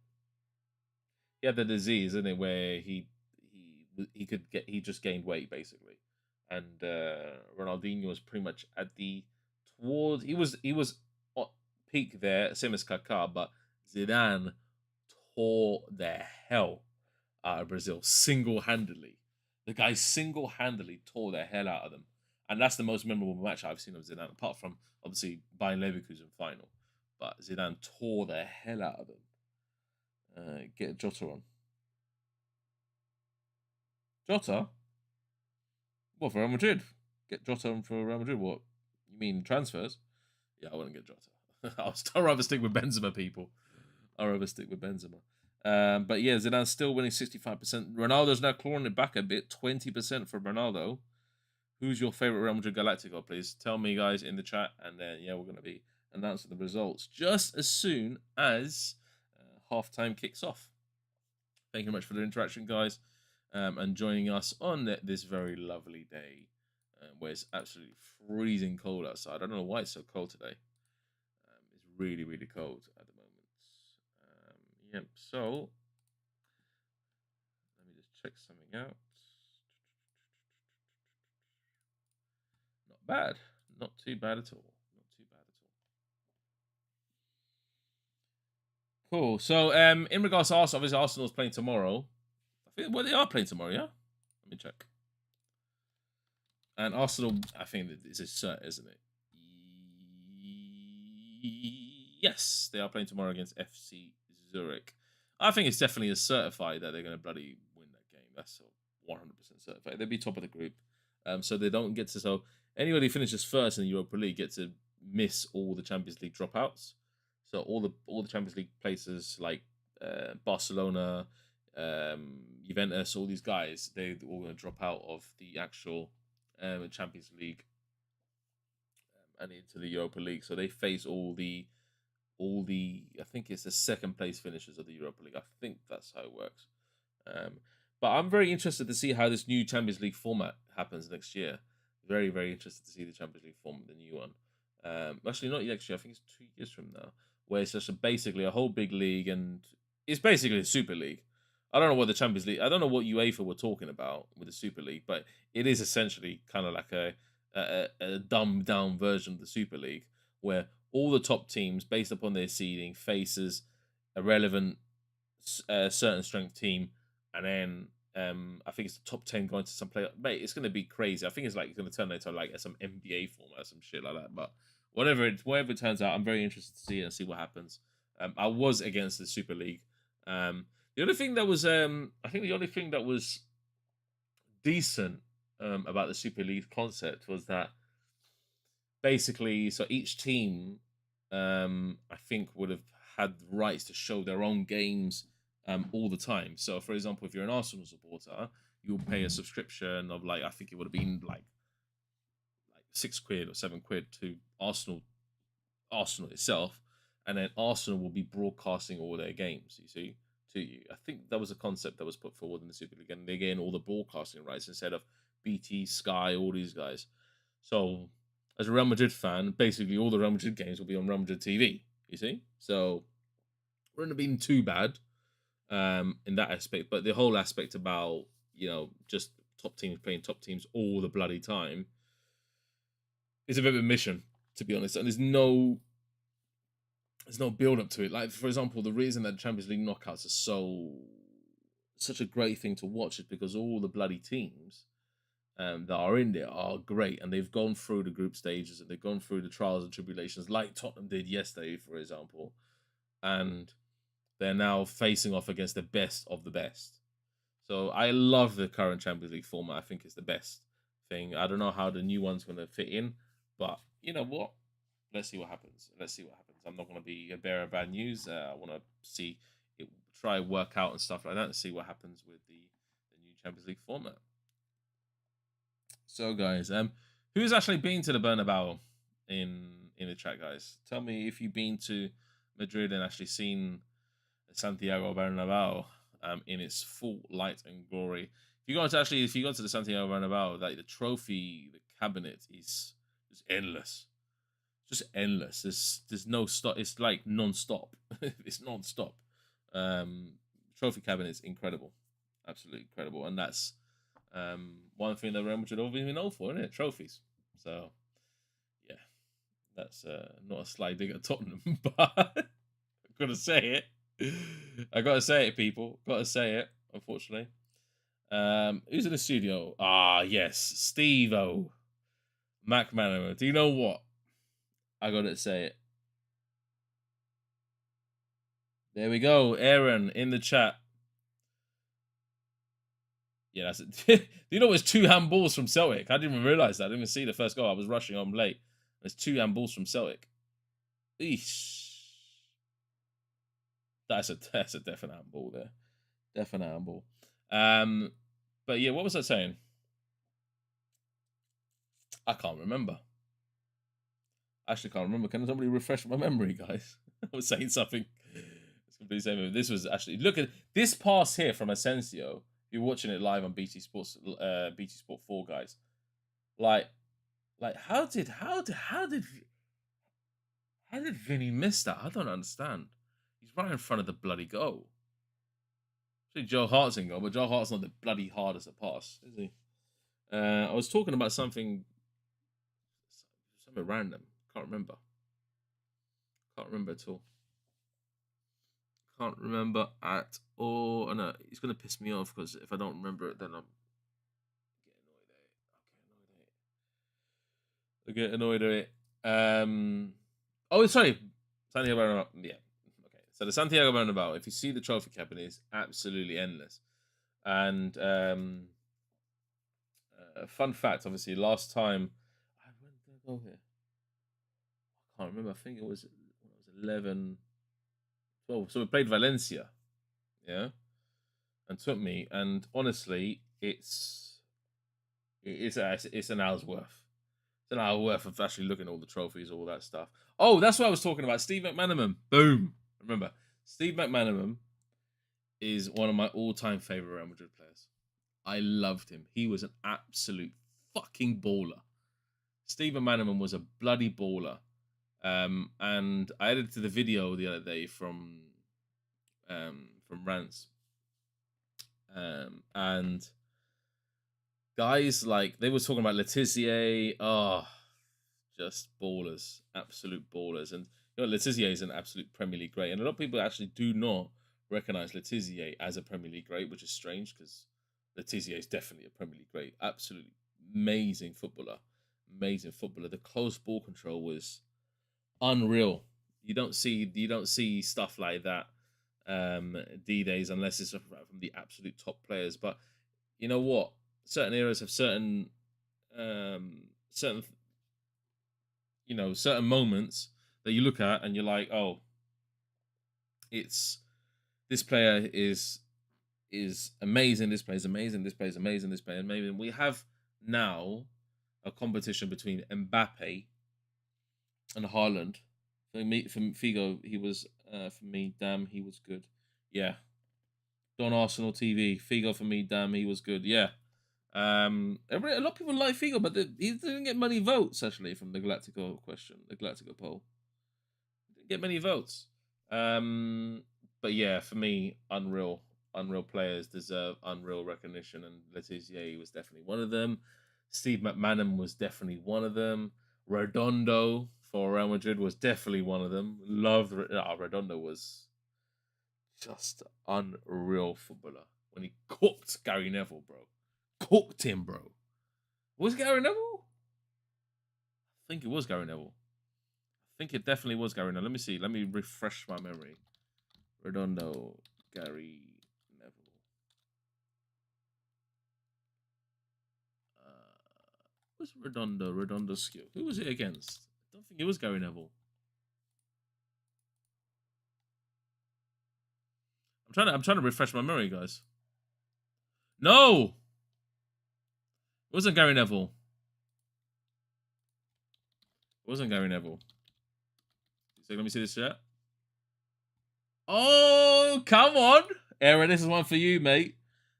He had the disease, isn't it, where he just gained weight basically, and Ronaldinho was pretty much at he was at peak there, same as Kaká, but Zidane tore the hell out of Brazil single-handedly. The guy single-handedly tore the hell out of them. And that's the most memorable match I've seen of Zidane, apart from, obviously, Bayern Leverkusen final. But Zidane tore the hell out of them. Get Jota on. Jota? What, for Real Madrid? Get Jota on for Real Madrid? What? You mean transfers? Yeah, I wouldn't get Jota. I'd rather stick with Benzema, people. I'd rather stick with Benzema. But yeah, Zidane's still winning 65%. Ronaldo's now clawing it back a bit, 20% for Ronaldo. Who's your favorite Real Madrid Galactico, please? Tell me, guys, in the chat. And then, yeah, we're going to be announcing the results just as soon as halftime kicks off. Thank you very much for the interaction, guys, and joining us on this very lovely day where it's absolutely freezing cold outside. I don't know why it's so cold today. It's really, really cold at the moment. Yep, so let me just check something out. Not bad. Not too bad at all. Not too bad at all. Cool. So, in regards to Arsenal, obviously Arsenal's playing tomorrow. I think they are playing tomorrow, yeah? Let me check. And Arsenal, I think it's a cert, isn't it? Yes, they are playing tomorrow against FC Zurich. I think it's definitely a certified that they're going to bloody win that game. That's 100% certified. They'll be top of the group. So they don't get to... So anybody who finishes first in the Europa League gets to miss all the Champions League dropouts. So all the Champions League places like Barcelona, Juventus, all these guys, they're all going to drop out of the actual Champions League and into the Europa League. So they face all the I think it's the second place finishers of the Europa League. I think that's how it works. But I'm very interested to see how this new Champions League format happens next year. Very, very interested to see the Champions League format, the new one. Actually, not next year. I think it's 2 years from now, where it's just basically a whole big league, and it's basically a Super League. I don't know what the Champions League. I don't know what UEFA were talking about with the Super League, but it is essentially kind of like a dumbed down version of the Super League, where all the top teams, based upon their seeding, faces a relevant certain strength team, and then I think it's the top 10 going to some play. Mate, it's going to be crazy. I think it's like going to turn into like some NBA format or some shit like that. But whatever it turns out, I'm very interested to see it and see what happens. I was against the Super League. The only thing that was, I think the only thing that was decent about the Super League concept was that basically, so each team, I think, would have had rights to show their own games all the time. So, for example, if you're an Arsenal supporter, you'll pay a subscription of I think it would have been like £6 or £7 to Arsenal itself, and then Arsenal will be broadcasting all their games. You see, to you. I think that was a concept that was put forward in the Super League, and they're getting all the broadcasting rights instead of BT, Sky, all these guys. So, as a Real Madrid fan, basically all the Real Madrid games will be on Real Madrid TV. You see, so wouldn't have been too bad in that aspect, but the whole aspect about just top teams playing top teams all the bloody time is a bit of a mission, to be honest, and there's no build up to it. Like, for example, the reason that Champions League knockouts are such a great thing to watch is because all the bloody teams that are in there are great, and they've gone through the group stages and they've gone through the trials and tribulations, like Tottenham did yesterday, for example, and they're now facing off against the best of the best. So I love the current Champions League format. I think it's the best thing. I don't know how the new one's going to fit in, but you know what? Let's see what happens. I'm not going to be a bearer of bad news. I want to see it, try work out and stuff like that, and see what happens with the new Champions League format. So, guys, who's actually been to the Bernabeu in the chat, guys? Tell me if you've been to Madrid and actually seen Santiago Bernabeu in its full light and glory. If you go to the Santiago Bernabeu, like the trophy, the cabinet is just endless. Just endless. There's no stop. It's like non-stop. It's non-stop. Trophy cabinet is incredible, absolutely incredible, and that's one thing that Real Madrid always been known for, isn't it? Trophies. So yeah, that's not a sly dig at Tottenham, but I've got to say it. I gotta say it, people. Gotta say it. Unfortunately, who's in the studio? Ah, yes, Steve-O McManaman. Do you know what? I gotta say it. There we go, Aaron in the chat. Yeah, that's it. Do you know it's 2 handballs from Celtic? I didn't even realize that. I didn't even see the first goal. I was rushing home late. There's 2 handballs from Celtic. Eesh. That's a definite handball there. Definite handball. But yeah, what was I saying? I can't remember. I actually can't remember. Can somebody refresh my memory, guys? I was saying something. It's completely same. This was actually, look at this pass here from Asensio. You're watching it live on BT Sport 4, guys. Like how did Vinny miss that? I don't understand. He's right in front of the bloody goal. Actually, Joe Hart's in goal, but Joe Hart's not the bloody hardest at pass, is he? I was talking about something random. Can't remember at all. Can't remember at all. I know it's gonna piss me off because if I don't remember it, then I'm get annoyed at it. Oh, sorry, Santiago Bernabeu. Yeah, okay. So the Santiago Bernabeu, if you see the trophy cabinet, is absolutely endless. And fun fact, obviously, last time when did I go here? I can't remember. I think it was 11, 12. So we played Valencia, yeah, and took me. And honestly, it's an hour's worth. It's an hour worth of actually looking at all the trophies, all that stuff. Oh, that's what I was talking about. Steve McManaman. Boom. Remember, Steve McManaman is one of my all-time favorite Real Madrid players. I loved him. He was an absolute fucking baller. Steve McManaman was a bloody baller. And I added to the video the other day from Rance. And guys, like, they were talking about Letizia. Oh, just ballers. Absolute ballers. And you know, Letizia is an absolute Premier League great. And a lot of people actually do not recognize Letizia as a Premier League great, which is strange because Letizia is definitely a Premier League great. Absolutely amazing footballer. Amazing footballer. The close ball control was unreal. You don't see stuff like that D-days unless it's from the absolute top players. But you know what? Certain eras have certain moments that you look at and you're like, oh, this player is amazing. This player is amazing. This player is amazing. This player is amazing. We have now a competition between Mbappe and Haaland For me, for Figo, he was for me. Damn, he was good. Yeah, on Arsenal TV. Figo for me. Damn, he was good. Yeah. A lot of people like Figo, but he didn't get many votes actually from the Galactico question, the Galactico poll. He didn't get many votes. But yeah, for me, unreal players deserve unreal recognition, and Letizia was definitely one of them. Steve McManaman was definitely one of them. Redondo for Real Madrid was definitely one of them. Redondo was just unreal footballer when he cooked Gary Neville, bro. Cooked him, bro. Was it Gary Neville? I think it was Gary Neville. I think it definitely was Gary Neville. Let me see. Let me refresh my memory. Redondo, Gary Neville. Who's Redondo? Redondo skill. Who was it against? I don't think it was Gary Neville. I'm trying to refresh my memory, guys. No! It wasn't Gary Neville. It wasn't Gary Neville. So let me see this chat. Oh, come on. Aaron, this is one for you, mate.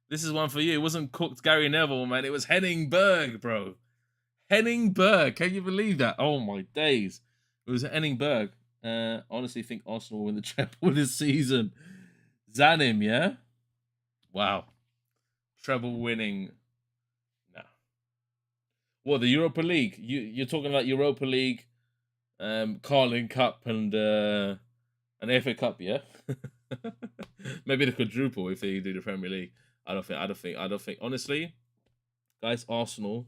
This is one for you. It wasn't cooked Gary Neville, man. It was Henning Berg, bro. Henning Berg. Can you believe that? Oh, my days. It was Henning Berg. Honestly think Arsenal will win the treble this season. Zanim, yeah? Wow. Treble winning. No. What, the Europa League? You're talking about Europa League, Carling Cup, and an FA Cup, yeah? Maybe the quadruple if they do the Premier League. I don't think. Honestly, guys, Arsenal.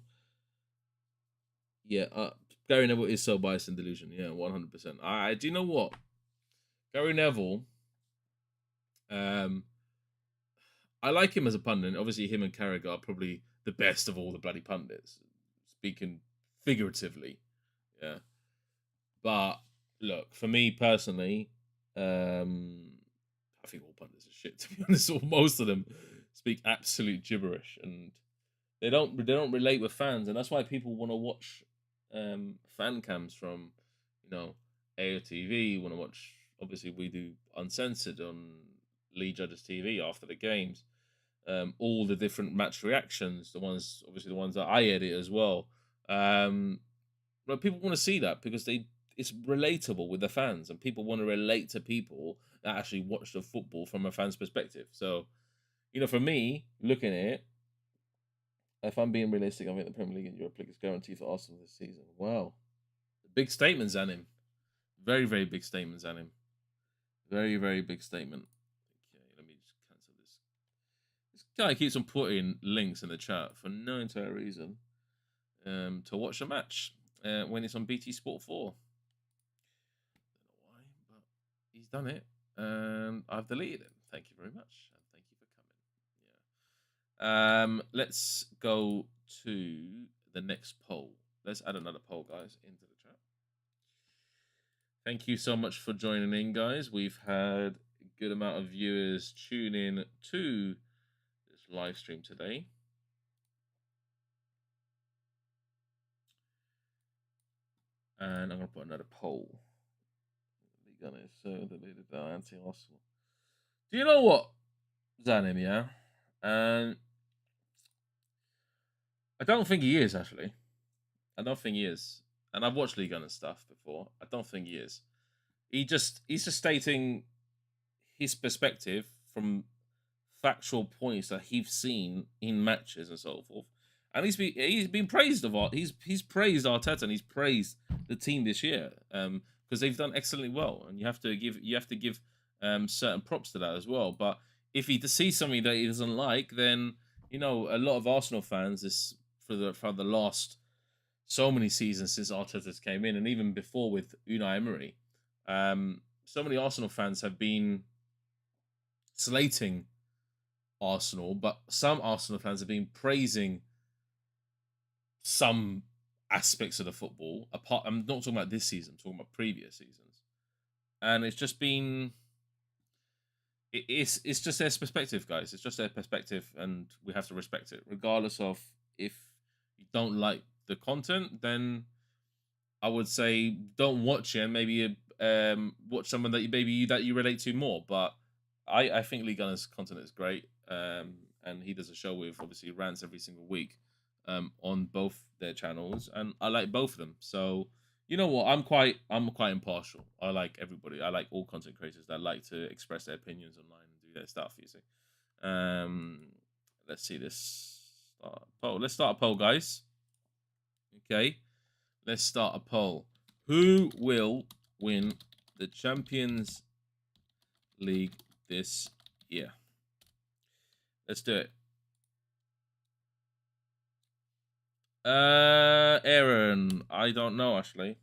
Yeah, Gary Neville is so biased and delusion. Yeah, 100%. I do you know what? Gary Neville. I like him as a pundit. Obviously, him and Carragher are probably the best of all the bloody pundits, speaking figuratively. Yeah, but look, for me personally, I think all pundits are shit. To be honest, or most of them speak absolute gibberish, and they don't relate with fans, and that's why people want to watch fan cams from AOTV. Want to watch? Obviously, we do uncensored on Lee Judges TV after the games. All the different match reactions, the ones that I edit as well. But people want to see that because it's relatable with the fans, and people want to relate to people that actually watch the football from a fan's perspective. So, for me, looking at it, if I'm being realistic, I think the Premier League and Europa League is guaranteed for Arsenal this season. Wow. Big statements, Zanim. Very, very big statements, Zanim. Very, very big statement. Okay, let me just cancel this. This guy keeps on putting links in the chat for no entire reason to watch the match when it's on BT Sport 4. I don't know why, but he's done it, and I've deleted it. Thank you very much, and thank you for coming. Yeah. Let's go to the next poll. Let's add another poll, guys, into the chat. Thank you so much for joining in, guys. We've had a good amount of viewers tune in to this live stream today. And I'm going to put another poll. Anti-Arsenal. Do you know what, Zanim, yeah? I don't think he is, actually. I don't think he is. And I've watched Ligue 1 and stuff before. I don't think he is. He's just stating his perspective from factual points that he's seen in matches and so forth. And he's been praised of art. He's praised Arteta and he's praised the team this year because they've done excellently well. And you have to give certain props to that as well. But if he sees something that he doesn't like, then a lot of Arsenal fans is for the last so many seasons since Arteta came in, and even before with Unai Emery, so many Arsenal fans have been slating Arsenal, but some Arsenal fans have been praising some aspects of the football. I'm not talking about this season, I'm talking about previous seasons, and it's just been. It's just their perspective, guys. It's just their perspective, and we have to respect it, regardless of if you don't like the content. Then I would say don't watch it, and maybe watch someone that you relate to more. But I think Lee Gunner's content is great. And he does a show with obviously rants every single week on both their channels, and I like both of them. So you know what, I'm quite impartial. I like everybody. I like all content creators that like to express their opinions online and do their stuff. You see. Let's see this poll. Let's start a poll, guys. Okay, let's start a poll. Who will win the Champions League this year? Let's do it. Aaron, I don't know actually.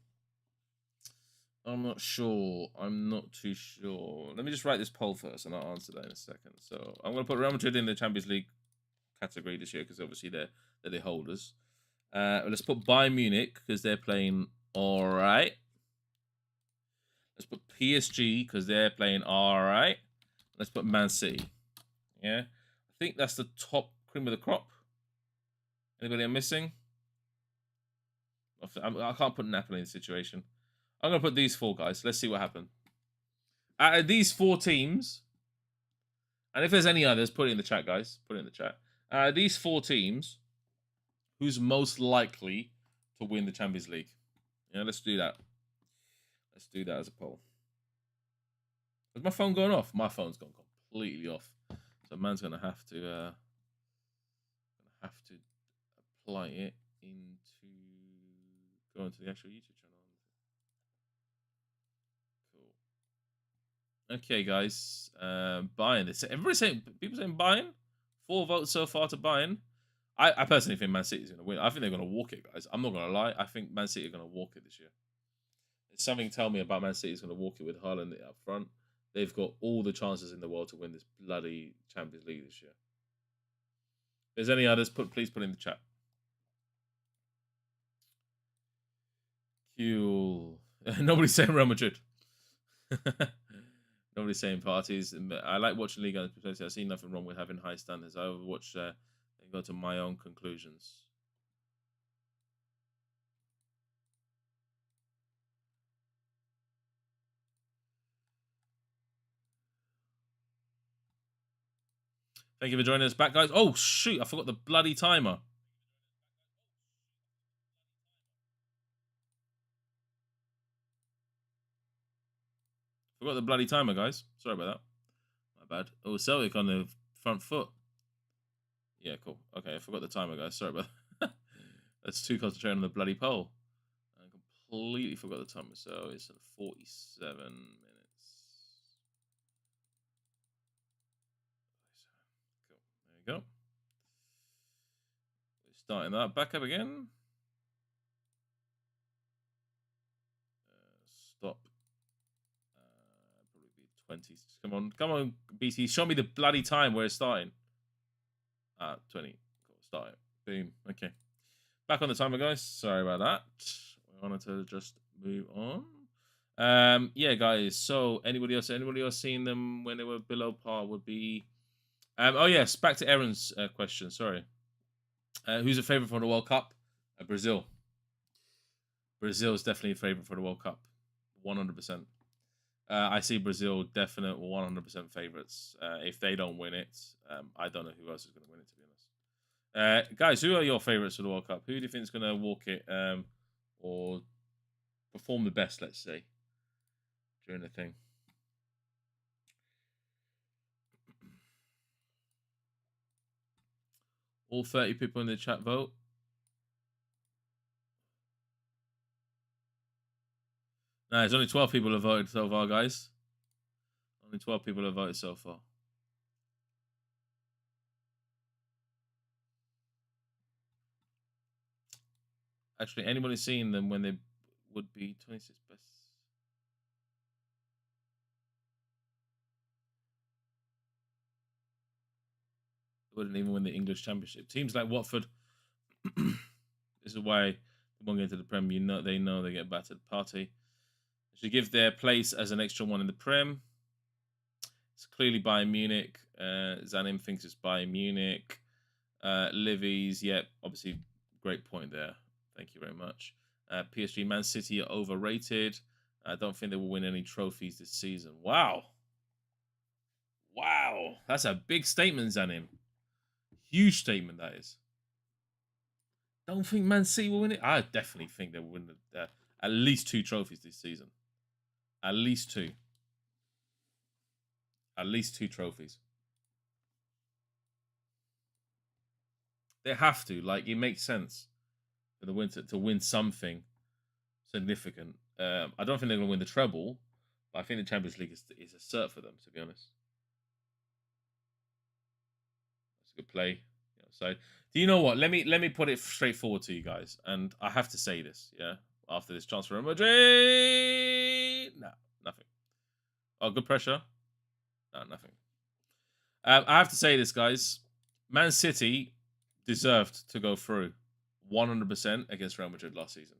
I'm not sure. I'm not too sure. Let me just write this poll first, and I'll answer that in a second. So I'm going to put Real Madrid in the Champions League category this year because obviously they're the holders. Let's put Bayern Munich because they're playing all right. Let's put PSG because they're playing all right. Let's put Man City. Yeah, I think that's the top cream of the crop. Anybody I'm missing? I can't put Napoli in the situation. I'm going to put these four guys. Let's see what happens. Out of these four teams, and if there's any others, put it in the chat, guys. Put it in the chat. These four teams, who's most likely to win the Champions League? Yeah, let's do that. Let's do that as a poll. Is my phone going off? My phone's gone completely off. So man's going to have to apply it into go into the actual YouTube channel. Cool. Okay, guys. Bayern. Everybody's saying, people saying Bayern. 4 votes so far to Bayern. I personally think Man City is going to win. I think they're going to walk it, guys. I'm not going to lie. I think Man City are going to walk it this year. There's something tell me about Man City is going to walk it with Haaland up front. They've got all the chances in the world to win this bloody Champions League this year. If there's any others, please put in the chat. Cool. Nobody's saying Real Madrid. Nobody's saying parties. I like watching Liga. I see nothing wrong with having high standards. I watch and go to my own conclusions. Thank you for joining us back, guys. Oh, shoot. I forgot the bloody timer. Forgot the bloody timer, guys. Sorry about that. My bad. Oh, Celtic on the front foot. Yeah, cool. Okay, I forgot the timer, guys. Sorry about that. That's too concentrated on the bloody poll. I completely forgot the timer. So it's 47 minutes. Cool. There you go. We're starting that back up again. Stop. Probably be 20. Come on, BT. Show me the bloody time where it's starting. 20. Cool. Start it. Boom. Okay. Back on the timer, guys. Sorry about that. We wanted to just move on. Yeah, guys. So, anybody else seen them when they were below par would be. Oh yes, back to Aaron's question. Sorry. Who's a favorite for the World Cup? Brazil. Brazil is definitely a favorite for the World Cup. 100%. I see Brazil definite 100% favorites. If they don't win it, I don't know who else is going to win it, to be honest. Guys, who are your favorites for the World Cup? Who do you think is going to walk it or perform the best, let's say, during the thing? All 30 people in the chat vote. No, there's only 12 people have voted so far, guys. Only 12 people have voted so far. Actually, anybody seen them when they would be 26 best? They wouldn't even win the English Championship. Teams like Watford. This is why they won't get into the Prem. They know they get battered. Party. They should give their place as an extra one in the Prem. It's clearly Bayern Munich. Zanim thinks it's Bayern Munich. Livy's, yeah, obviously, great point there. Thank you very much. PSG, Man City are overrated. I don't think they will win any trophies this season. Wow. Wow. That's a big statement, Zanim. Huge statement, that is. Don't think Man City will win it? I definitely think they will win at least 2 trophies this season. At least 2. At least 2 trophies. They have to. Like, it makes sense for the Winter to win something significant. I don't think they're going to win the treble, but I think the Champions League is a cert for them, to be honest. That's a good play. So, do you know what? Let me put it straightforward to you guys, and I have to say this. Yeah, after this transfer from Madrid, no, nothing. Oh, good pressure. No, nothing. I have to say this, guys. Man City deserved to go through 100% against Real Madrid last season.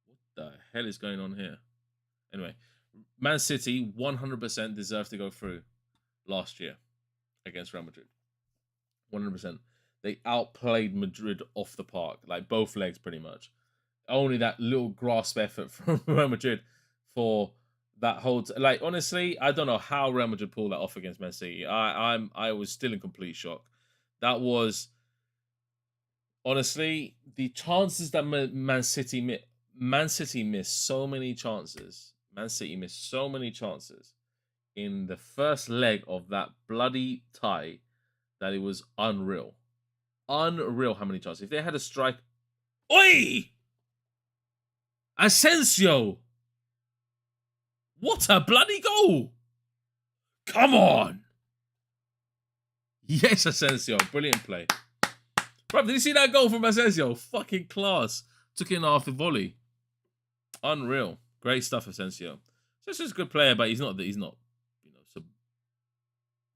What the hell is going on here? Anyway, Man City 100% deserved to go through last year against Real Madrid. 100%. They outplayed Madrid off the park, like both legs pretty much. Only that little grasp effort from Real Madrid for that whole like honestly, I don't know how Real Madrid pulled that off against Man City. I was still in complete shock. That was honestly the chances that Man City missed so many chances. Man City missed so many chances in the first leg of that bloody tie that it was unreal. Unreal how many chances. If they had a strike, oi! Asensio! What a bloody goal! Come on! Yes, Asensio. Brilliant play. Bro, did you see that goal from Asensio? Fucking class. Took it in after volley. Unreal. Great stuff, Asensio. So he's a good player, but he's not, you know,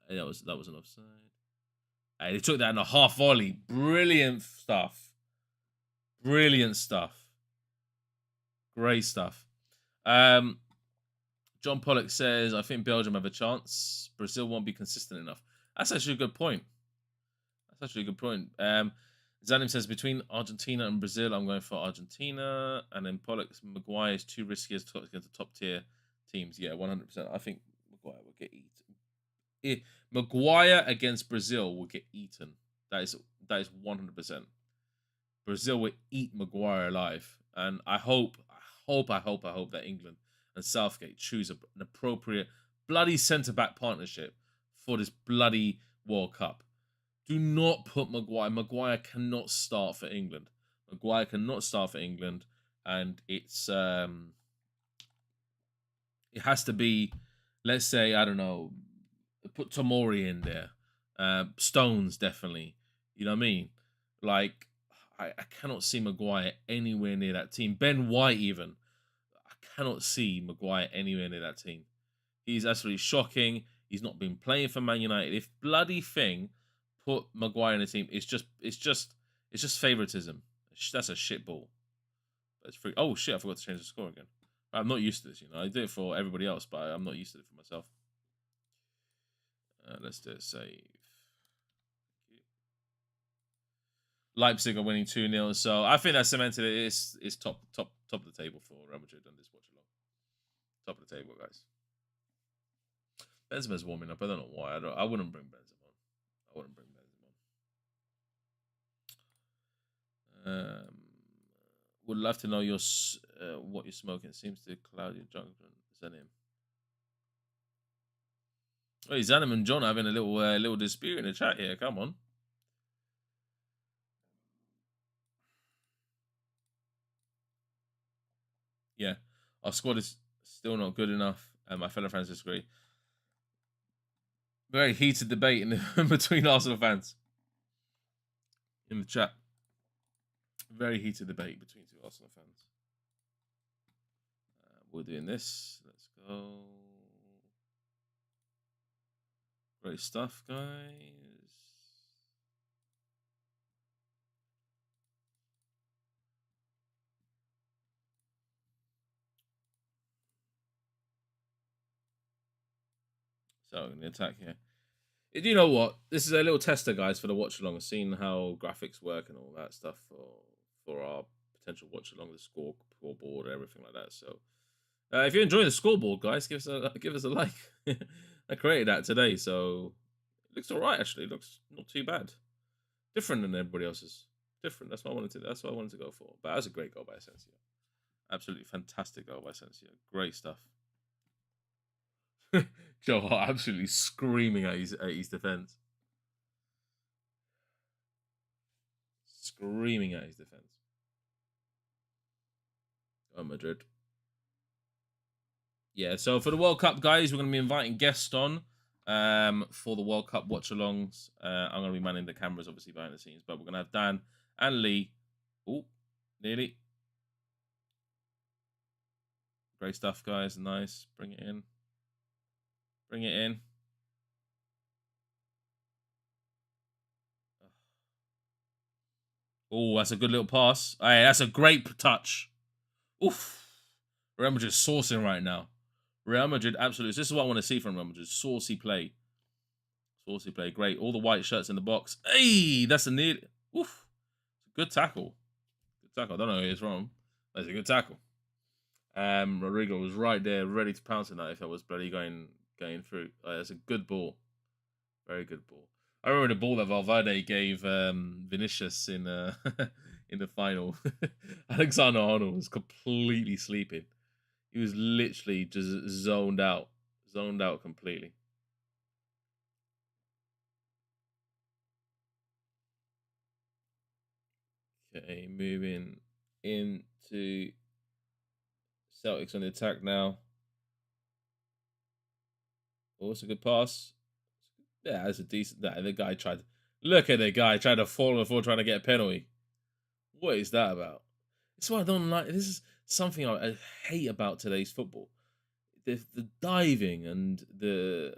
that was an offside. They took that in a half volley. Brilliant stuff. Brilliant stuff. Great stuff. John Pollock says, I think Belgium have a chance. Brazil won't be consistent enough. That's actually a good point. Zanim says, between Argentina and Brazil, I'm going for Argentina. And then Pollock's Maguire is too risky against the top tier teams. Yeah, 100%. I think Maguire will get eaten. Maguire against Brazil will get eaten. That is 100%. Brazil will eat Maguire alive. And I hope that England and Southgate choose an appropriate bloody centre-back partnership for this bloody World Cup. Do not put Maguire. Maguire cannot start for England. And it's it has to be, let's say, I don't know, put Tomori in there. Stones, definitely. You know what I mean? Like, I cannot see Maguire anywhere near that team. Ben White, even. I cannot see Maguire anywhere near that team. He's absolutely shocking. He's not been playing for Man United. If bloody thing put Maguire in the team, it's just favoritism. That's a shit ball. That's free. Oh shit! I forgot to change the score again. I'm not used to this. You know, I do it for everybody else, but I'm not used to it for myself. Let's do a save. Leipzig are winning 2-0, so I think that cemented it. It's top of the table for Real Madrid on this watch along. Top of the table, guys. Benzema's warming up. I don't know why. I wouldn't bring Benzema on. Would love to know what you're smoking. Seems to cloud your judgment. Is that him? Oh, Zanim and John are having a little dispute in the chat here. Come on. Yeah, our squad is still not good enough, and my fellow fans disagree. Very heated debate in between Arsenal fans in the chat. Very heated debate between 2 Arsenal fans. We're doing this. Let's go. Great stuff, guys. So, in the attack here. You know what? This is a little tester, guys, for the watch along, seeing how graphics work and all that stuff for our potential watch along, the score scoreboard and everything like that. So if you're enjoying the scoreboard, guys, give us a like. I created that today, so it looks alright actually. It looks not too bad. Different than everybody else's. Different. That's what I wanted to go for. But that was a great goal by Asensio. Absolutely fantastic goal by Asensio. Great stuff. Joe Hart absolutely screaming at his defense. Screaming at his defense. Oh, Madrid. Yeah, so for the World Cup, guys, we're going to be inviting guests on for the World Cup watch-alongs. I'm going to be manning the cameras, obviously, behind the scenes. But we're going to have Dan and Lee. Oh, nearly. Great stuff, guys. Nice. Bring it in. Bring it in. Oh, that's a good little pass. Hey, that's a great touch. Oof. Real Madrid sourcing right now. Real Madrid, absolutely. This is what I want to see from Real Madrid. Saucy play. Saucy play. Great. All the white shirts in the box. Hey, that's a near. Oof. Good tackle. Good tackle. I don't know who it's from. That's a good tackle. Rodrigo was right there, ready to pounce on that if that was bloody going through. That's a good ball. Very good ball. I remember the ball that Valverde gave Vinicius in in the final. Alexander-Arnold was completely sleeping. He was literally just zoned out completely. Okay, moving into Celtics on the attack now. Oh, it's a good pass. Yeah, that's a decent. The guy tried. Look at the guy trying to fall before trying to get a penalty. What is that about? It's what I don't like. This is something I hate about today's football. The diving and the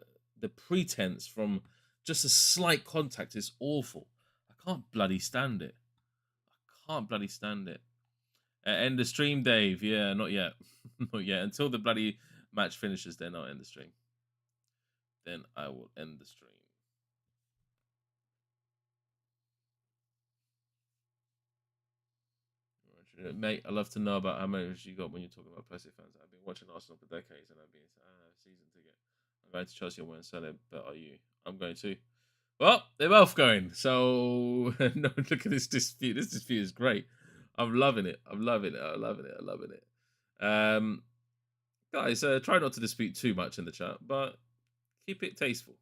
pretense from just a slight contact is awful. I can't bloody stand it. End the stream, Dave. Yeah, not yet. Not yet. Until the bloody match finishes, then I'll end the stream. Then I will end the stream. Mate, I'd love to know about how much you got when you're talking about Percy fans. I've been watching Arsenal for decades and I've been season ticket. I'm going to Chelsea and win and sell it, but are you? I'm going to. Well, they're both going. So, no, look at this dispute. This dispute is great. I'm loving it. Guys, try not to dispute too much in the chat, but keep it tasteful.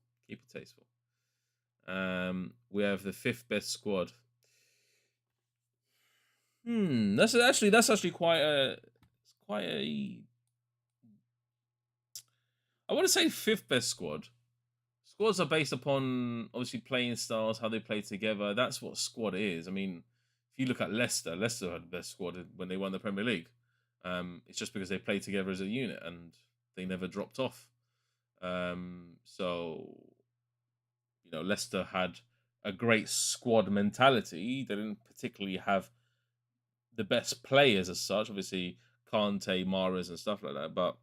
We have the 5th best squad. That's actually quite a. I want to say 5th best squad. Squads are based upon obviously playing styles, how they play together. That's what squad is. I mean, if you look at Leicester had the best squad when they won the Premier League. It's just because they played together as a unit and they never dropped off. So, you know, Leicester had a great squad mentality. They didn't particularly have the best players as such. Obviously, Kante, Mahrez, and stuff like that. But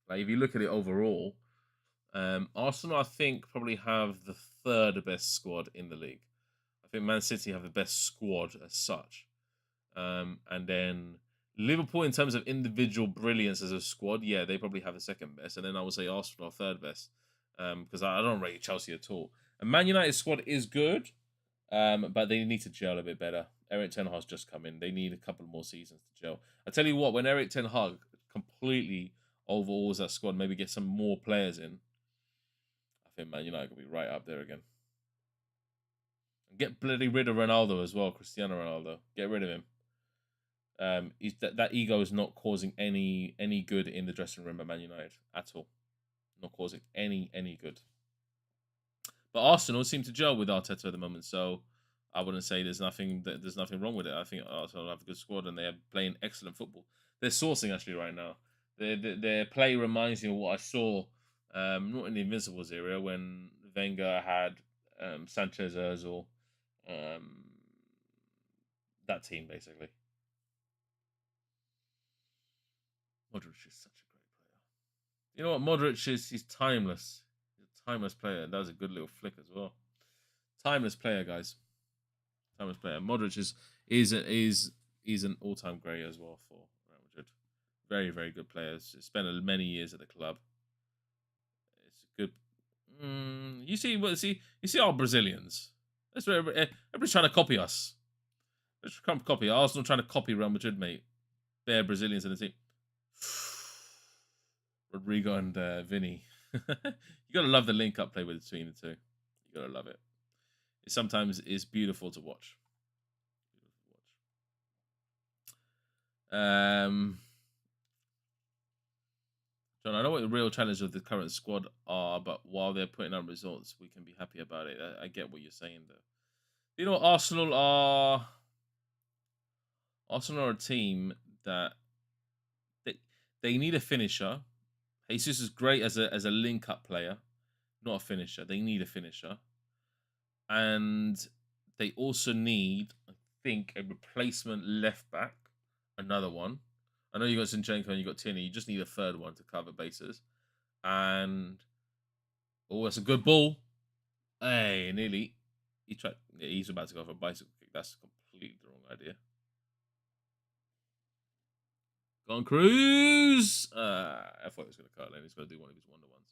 like, if you look at it overall, Arsenal, I think, probably have the 3rd best squad in the league. I think Man City have the best squad as such. And then Liverpool, in terms of individual brilliance as a squad, yeah, they probably have the 2nd best. And then I would say Arsenal are 3rd best. Because I don't rate Chelsea at all. And Man United's squad is good, but they need to gel a bit better. Eric Ten Hag's just come in. They need a couple more seasons to gel. I tell you what, when Eric Ten Hag completely overhauls that squad, maybe get some more players in, I think Man United could be right up there again. And get bloody rid of Ronaldo as well, Cristiano Ronaldo. Get rid of him. That ego is not causing any good in the dressing room at Man United at all. Not causing any good. But Arsenal seem to gel with Arteta at the moment, so I wouldn't say there's nothing wrong with it. I think Arsenal have a good squad and they are playing excellent football. They're sourcing actually right now. Their play reminds me of what I saw not in the Invincibles era when Wenger had Sanchez, Ozil, that team basically. Modric is such a great player. You know what? Modric is, he's timeless. He's a timeless player. That was a good little flick as well. Timeless player, guys. Timeless player. Modric is an all-time great as well for Very, very good player. Spent many years at the club. It's a good. You see our Brazilians. That's where everybody's trying to copy us. Let's copy Arsenal, trying to copy Real Madrid, mate. Bare Brazilians in the team. Rodrigo and Vinny. You gotta love the link-up play between the two. You gotta love it. It sometimes is beautiful to watch. John, I know what the real challenge of the current squad are, but while they're putting out results, we can be happy about it. I get what you're saying, though. You know, Arsenal are a team that they need a finisher. Jesus is great as a link-up player, not a finisher. They need a finisher. And they also need, I think, a replacement left-back, another one. I know you got Zinchenko and you got Tierney. You just need a third one to cover bases. And, oh, that's a good ball. Hey, nearly. He's about to go for a bicycle kick. That's completely the wrong idea. Go on, Cruz. I thought he was going to cut lane. He's going to do one of his wonder ones.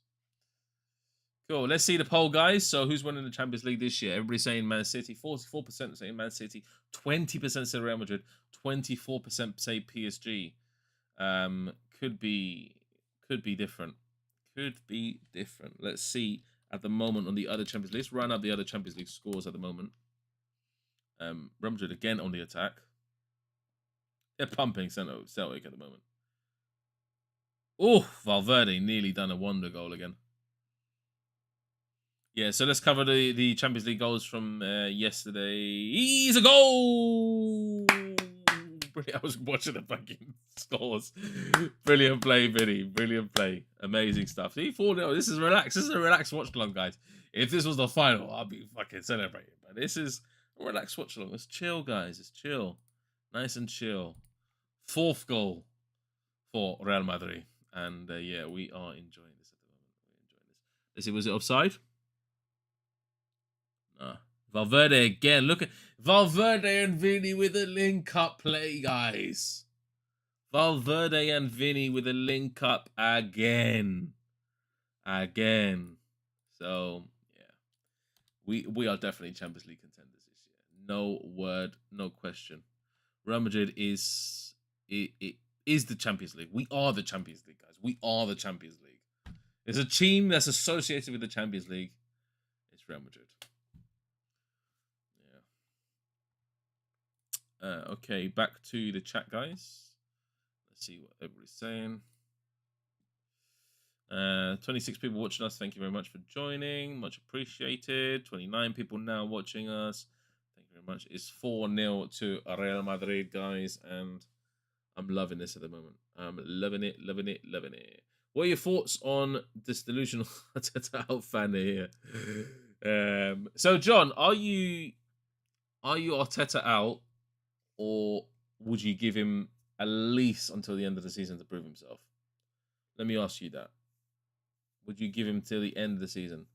Cool. Let's see the poll, guys. So who's winning the Champions League this year? Everybody's saying Man City. 44% saying Man City. 20% say Real Madrid. 24% say PSG. Could be different. Could be different. Let's see at the moment on the other Champions League. Let's run up the other Champions League scores at the moment. Real Madrid again on the attack. They're pumping Celtic at the moment. Oh, Valverde nearly done a wonder goal again. Yeah, so let's cover the Champions League goals from yesterday. He's a goal! I was watching the fucking scores. Brilliant play, Vinny. Brilliant play. Amazing stuff. See, 4-0. This is relaxed. This is a relaxed watch along, guys. If this was the final, I'd be fucking celebrating. But this is a relaxed watch along. It's chill, guys. It's chill. Nice and chill. 4th goal for Real Madrid. And yeah, we are enjoying this at the moment. We're enjoying this. Let's see, was it offside? No. Valverde again. Look at Valverde and Vinny with a link-up play, guys. Valverde and Vinny with a link-up again. Again. So, yeah. We are definitely Champions League contenders this year. No word, no question. Real Madrid is the Champions League. We are the Champions League, guys. We are the Champions League. There's a team that's associated with the Champions League. It's Real Madrid. Okay, back to the chat, guys. Let's see what everybody's saying. 26 people watching us. Thank you very much for joining. Much appreciated. 29 people now watching us. Thank you very much. It's 4-0 to Real Madrid, guys, and I'm loving this at the moment. I'm loving it, loving it, loving it. What are your thoughts on this delusional Arteta fan here? So, John, are you Arteta out? Or would you give him at least until the end of the season to prove himself? Let me ask you that. Would you give him till the end of the season?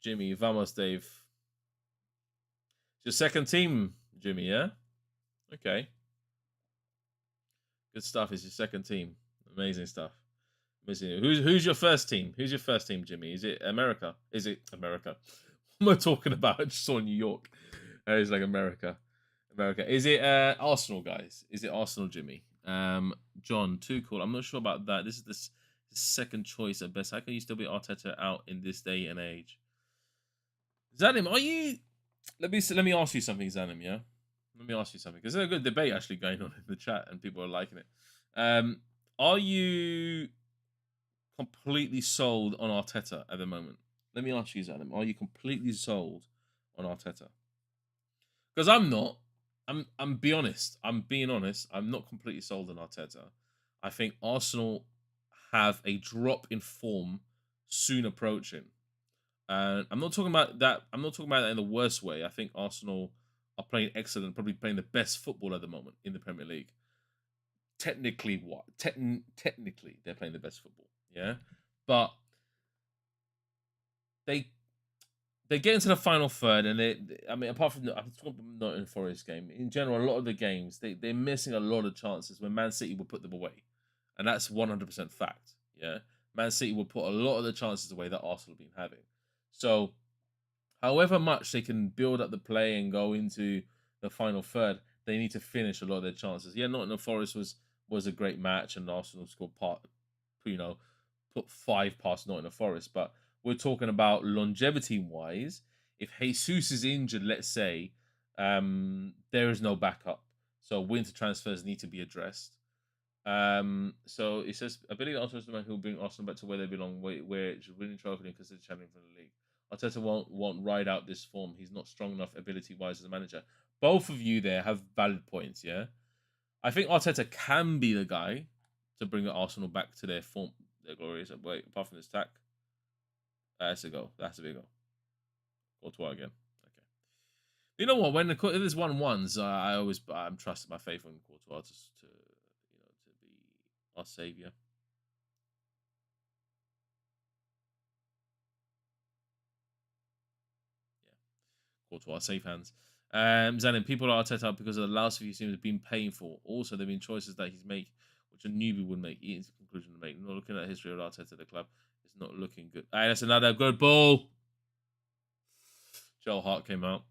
Jimmy, vamos, Dave. It's your second team, Jimmy, yeah? Okay. Good stuff. It's your second team. Amazing stuff. Amazing. Who's your first team? Who's your first team, Jimmy? Is it America? Is it America? What am I talking about? I just saw New York. It's like America. Is it Arsenal, guys? Is it Arsenal, Jimmy? John, too cool. I'm not sure about that. This is the second choice at best. How can you still be Arteta out in this day and age? Zanim, are you... Let me ask you something, Zanim, yeah? Let me ask you something. Because there's a good debate actually going on in the chat and people are liking it. Are you completely sold on Arteta at the moment? Let me ask you, Zanim. Are you completely sold on Arteta? Because I'm not. I'm being honest. I'm not completely sold on Arteta. I think Arsenal have a drop in form soon approaching. And I'm not talking about that. I'm not talking about that in the worst way. I think Arsenal are playing excellent, probably playing the best football at the moment in the Premier League. Technically, technically, they're playing the best football. Yeah, but they get into the final third, and apart from I'm talking about not in Forest game, in general, a lot of the games they're missing a lot of chances when Man City will put them away, and that's 100% fact. Yeah, Man City will put a lot of the chances away that Arsenal have been having. So, however much they can build up the play and go into the final third, they need to finish a lot of their chances. Yeah, Nottingham Forest was a great match, and Arsenal scored put 5 past Nottingham Forest. But we're talking about longevity wise. If Jesus is injured, let's say, there is no backup. So winter transfers need to be addressed. So it says ability Arsenal is the man who will bring Arsenal back to where they belong, where it's winning trophy and considered champion for the league. Arteta won't ride out this form. He's not strong enough ability wise as a manager. Both of you there have valid points, yeah. I think Arteta can be the guy to bring Arsenal back to their form, their glories. Wait, apart from this tack, that's a go. That's a big go. Courtois again. Okay. You know what? When there's 1-1s, I'm trusting my faith in Courtois to be our savior. Courtois, safe hands. Zanin, people are Arteta because of the last few seasons have been painful. Also, there have been choices that he's made which a newbie would make. Eaton's conclusion to make. Not looking at the history of Arteta, the club, it's not looking good. Hey, that's another good ball. Joel Hart came out.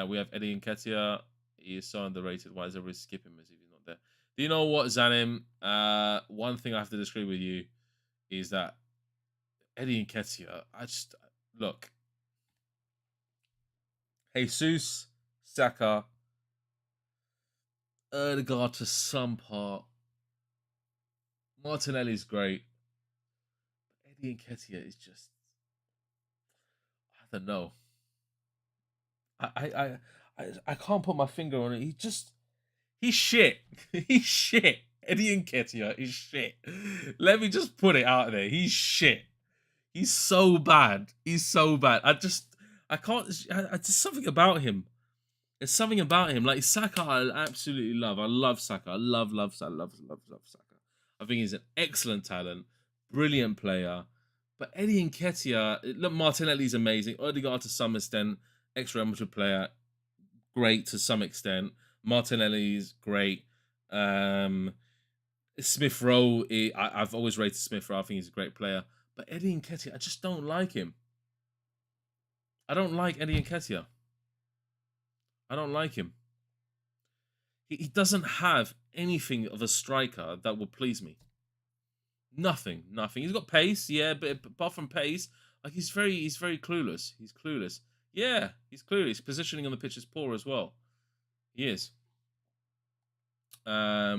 We have Eddie Nketiah. He is so underrated. Why is everybody skipping him as if he's not there? Do you know what, Zanim? One thing I have to disagree with you is that Eddie Nketiah, look. Jesus, Saka, Erdegaard to some part. Martinelli's great. Eddie Nketiah is just, I don't know. I can't put my finger on it. He's shit. He's shit. Eddie Nketiah is shit. Let me just put it out there. He's shit. He's so bad. He's so bad. I can't. There's something about him. There's something about him. Like Saka, I absolutely love. I love Saka. I love Saka. I think he's an excellent talent, brilliant player. But Eddie Nketiah, look, Martinelli's amazing. Odegaard to some extent, extra amateur player, great to some extent. Martinelli's great. Smith Rowe, I've always rated Smith Rowe. I think he's a great player. But Eddie Nketiah, I just don't like him. I don't like Eddie Nketiah. I don't like him. He doesn't have anything of a striker that will please me. Nothing. He's got pace, yeah, but apart from pace, like he's very clueless. He's clueless. Yeah, he's clueless. His positioning on the pitch is poor as well. He is. Why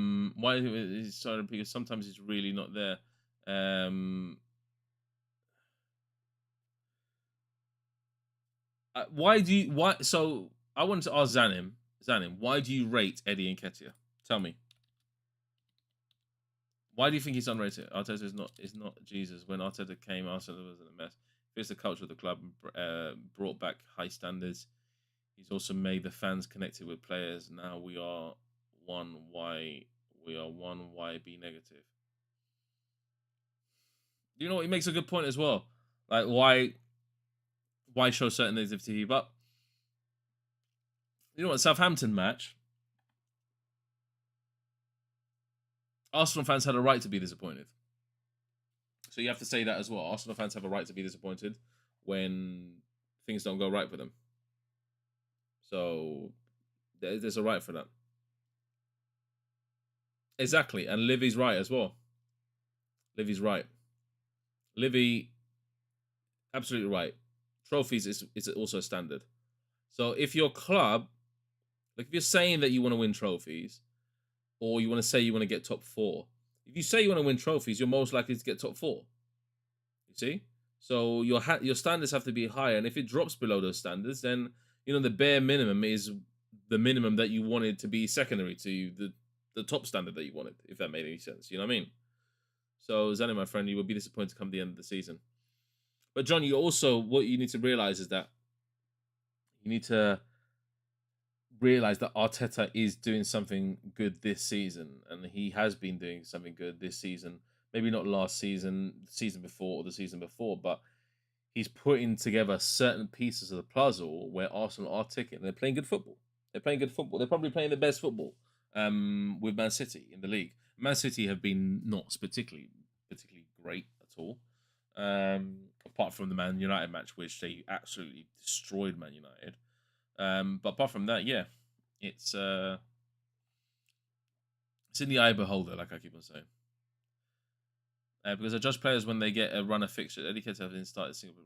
is he starting? Because sometimes he's really not there. So I wanted to ask Zanim, why do you rate Eddie Nketiah? Tell me. Why do you think he's unrated? Arteta is not Jesus. When Arteta came, Arsenal was in a mess. Fits the culture of the club, brought back high standards. He's also made the fans connected with players. Now we are one. Why be negative? You know what? He makes a good point as well. Like why show certain negativity? But you know what? Southampton match. Arsenal fans had a right to be disappointed. So you have to say that as well. Arsenal fans have a right to be disappointed when things don't go right for them. So there's a right for that. Exactly. And Livy's right as well. Livy's right. Livy, absolutely right. Trophies is also a standard. So if your club, like if you're saying that you want to win trophies, or you want to say you want to get top 4, if you say you want to win trophies, you're most likely to get top 4. You see? So your standards have to be higher, and if it drops below those standards, then the bare minimum is the minimum that you wanted to be secondary to the top standard that you wanted, if that made any sense. You know what I mean? So Zani, my friend, you will be disappointed come the end of the season. But John, what you need to realize is that you need to realize that Arteta is doing something good this season, and he has been doing something good this season. Maybe not last season, the season before, or the season before, but he's putting together certain pieces of the puzzle where Arsenal are ticking. They're playing good football. They're probably playing the best football with Man City in the league. Man City have been not particularly great at all. Apart from the Man United match, which they absolutely destroyed Man United. But apart from that, yeah, it's in the eye of the beholder, like I keep on saying. Because I judge players when they get a run of fixtures. Eddie Keita didn't start a single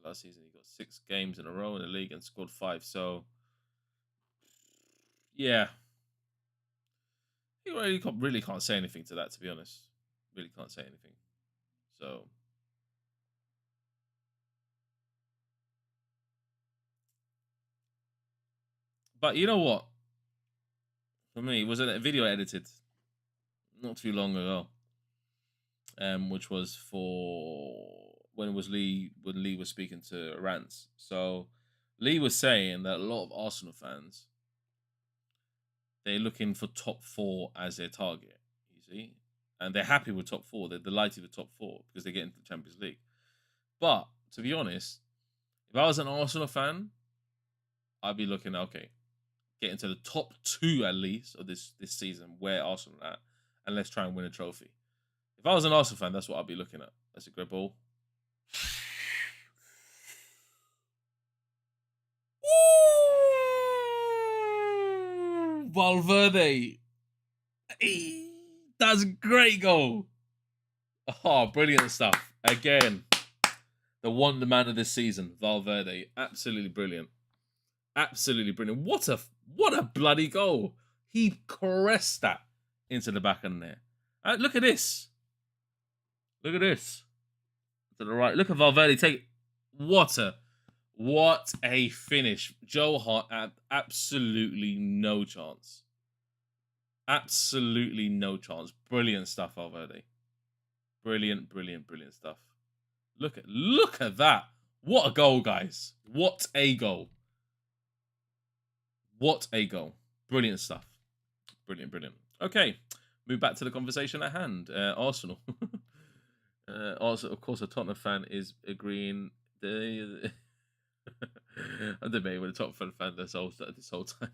last season. He got 6 games in a row in the league and scored 5. So, yeah, you really can't say anything to that, to be honest. Really can't say anything. So, but you know what? For me, it was a video edited not too long ago, which was for when Lee was speaking to Rants. So Lee was saying that a lot of Arsenal fans, they're looking for top 4 as their target, you see, and they're happy with top 4. They're delighted with top 4 because they get into the Champions League. But to be honest, if I was an Arsenal fan, I'd be looking, okay, get into the top 2 at least of this season where Arsenal are at, and let's try and win a trophy. If I was an Arsenal fan, that's what I'd be looking at. That's a great ball. Ooh, Valverde. That's a great goal. Oh, brilliant stuff. Again, the wonder man of this season, Valverde. Absolutely brilliant. Absolutely brilliant. What a bloody goal. He caressed that into the back of the net. Look at this. Look at this. To the right. Look at Valverde take. What a finish. Joe Hart had absolutely no chance. Absolutely no chance. Brilliant stuff, Valverde. Brilliant stuff. Look at that. What a goal, guys. What a goal. What a goal. Brilliant stuff. Brilliant. Okay. Move back to the conversation at hand. Arsenal. Also, of course, a Tottenham fan is agreeing. I'm debating with a Tottenham fan this whole time.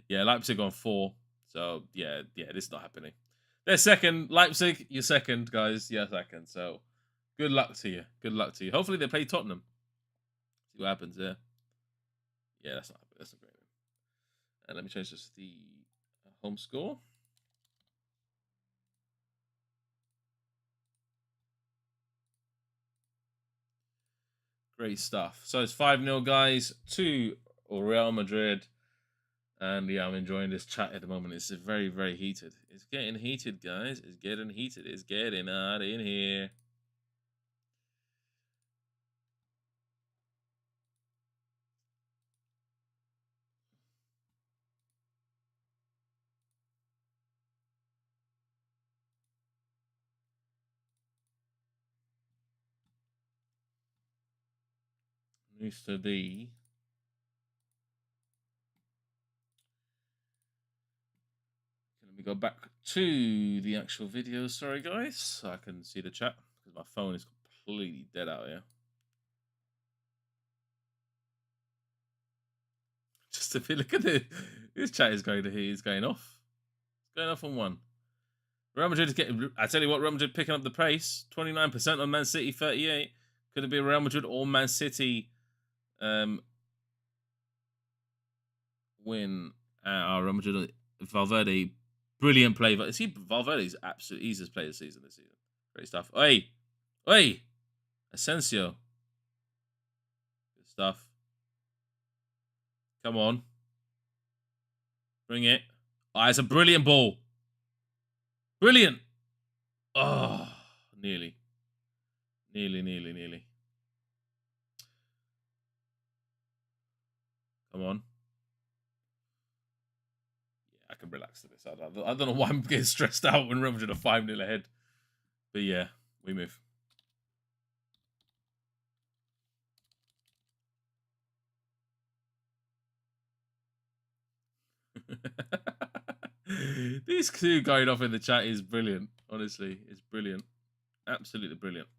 Yeah, Leipzig on 4. So, yeah, this is not happening. They're second. Leipzig, you're second, guys. You're second. So, good luck to you. Hopefully, they play Tottenham. See what happens there. Yeah, that's not great. And let me change this to the home score. Great stuff. So it's 5-0, guys, to Real Madrid. And yeah, I'm enjoying this chat at the moment. It's very, very heated. It's getting heated, guys. It's getting heated. It's getting hot in here. Used to be. Let me go back to the actual video. Sorry, guys, so I can see the chat because my phone is completely dead out here. Just a bit. Look at this. This chat is going to hear. It's going off. It's going off on 1. Real Madrid is getting. I tell you what, Real Madrid picking up the pace. 29% on Man City, 38. Could it be Real Madrid or Man City? Win. Real Madrid. Valverde, brilliant play. See, Valverde's absolutely easiest player this season. Great stuff. Oi, Asensio. Good stuff. Come on, bring it. Oh, it's a brilliant ball. Brilliant. Oh, nearly. Come on. I can relax to this. I don't know why I'm getting stressed out when Real Madrid are 5-0 ahead. But yeah, we move. These 2 going off in the chat is brilliant. Honestly, it's brilliant. Absolutely brilliant.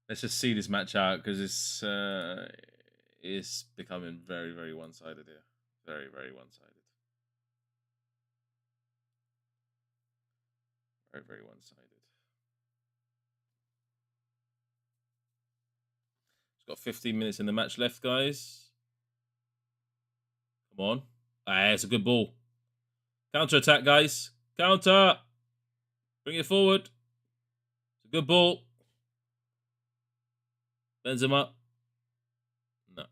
Let's just see this match out because it's becoming very, very one-sided here. Very, very one-sided. Very, very one-sided. It's got 15 minutes in the match left, guys. Come on. Ah, it's a good ball. Counter-attack, guys. Counter. Bring it forward. It's a good ball. Benzema. No.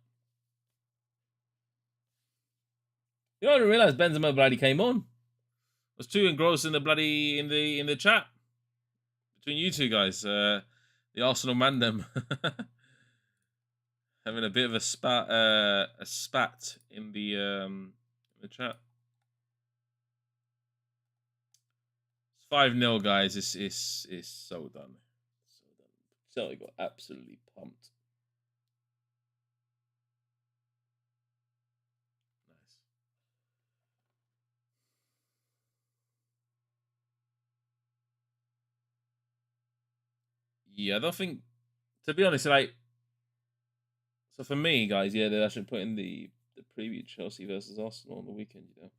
You don't realise Benzema bloody came on. I was too engrossed in the bloody in the chat between you two guys. The Arsenal Mandem having a bit of a spat in the chat. It's 5-0, guys. It's so done. So done. Celtic got absolutely pumped. Nice. Yeah, I don't think, to be honest, like, so for me, guys, yeah, they actually put in the preview Chelsea versus Arsenal on the weekend, you know.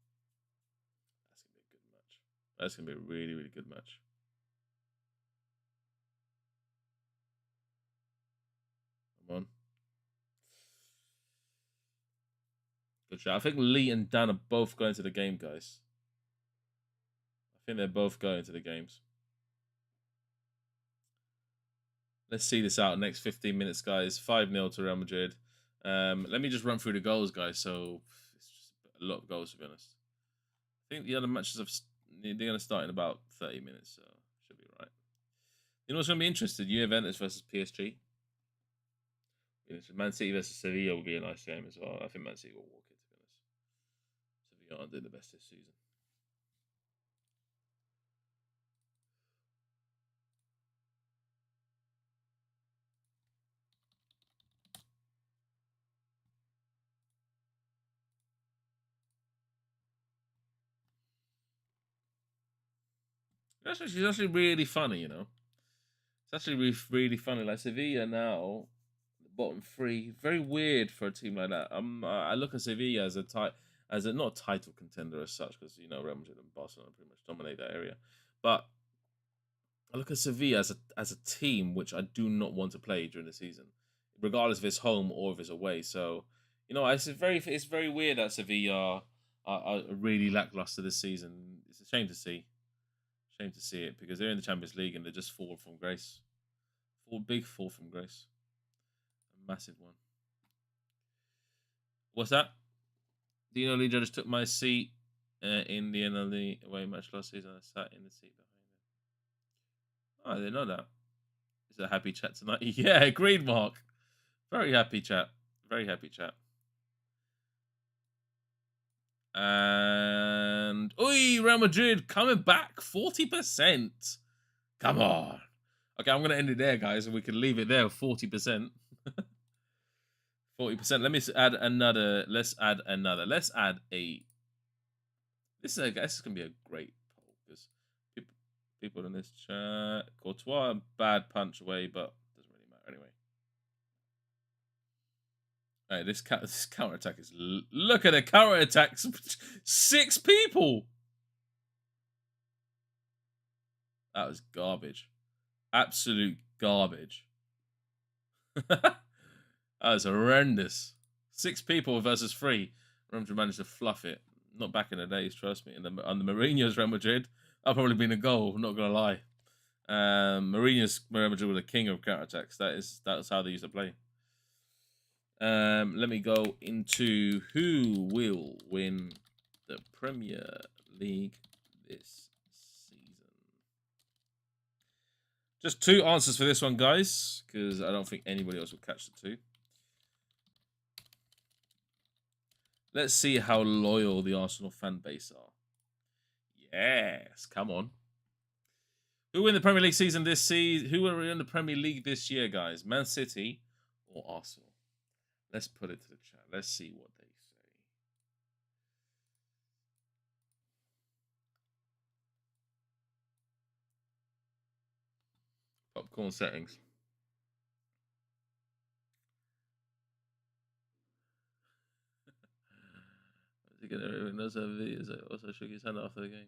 That's going to be a good match. That's going to be a really, really good match. Come on. Good shot. I think Lee and Dan are both going to the game, guys. I think they're both going to the games. Let's see this out. Next 15 minutes, guys. 5-0 to Real Madrid. Let me just run through the goals, guys. So it's just a lot of goals, to be honest. I think the other matches they're going to start in about 30 minutes, so should be right. You know what's going to be interesting? Juventus versus PSG. Man City versus Sevilla will be a nice game as well. I think Man City will walk it, to be honest. Sevilla aren't doing the best this season. It's actually really funny, you know. It's actually really funny. Like Sevilla now, the bottom three, very weird for a team like that. I look at Sevilla as a not a title contender as such, because you know Real Madrid and Barcelona pretty much dominate that area. But I look at Sevilla as a team which I do not want to play during the season, regardless if it's home or if it's away. So you know, it's very weird that Sevilla are really lackluster this season. It's a shame to see. Shame to see it, because they're in the Champions League and they just fall from grace. Big fall from grace. A massive one. What's that? Dino Lijo just took my seat in the NLD away match last season. I sat in the seat behind him. Oh, I didn't know that. Is it a happy chat tonight? Yeah, agreed, Mark. Very happy chat. Very happy chat. And Real Madrid coming back 40%. Come on. Okay, I'm gonna end it there, guys, and we can leave it there. 40%. 40%. Let me add another. Let's add another. Let's add a. This is gonna be a great poll, because people in this chat. Courtois, bad punch away, but doesn't really matter anyway. All right, this counter attack is. Look at the counter attacks. 6 people. That was garbage. Absolute garbage. That was horrendous. 6 people versus 3. Real Madrid managed to fluff it. Not back in the days, trust me. On the Mourinho's Real Madrid, that'll probably been a goal. Not gonna lie. Mourinho's Real Madrid was the king of counterattacks. That's how they used to play. Let me go into who will win the Premier League this season. Just 2 answers for this one, guys, because I don't think anybody else will catch the 2. Let's see how loyal the Arsenal fan base are. Yes, come on. Who will win the Premier League season this season? Who will win the Premier League this year, guys? Man City or Arsenal? Let's put it to the chat. Let's see what they say. Popcorn settings. Everyone knows how videos. I also shook his hand after the game.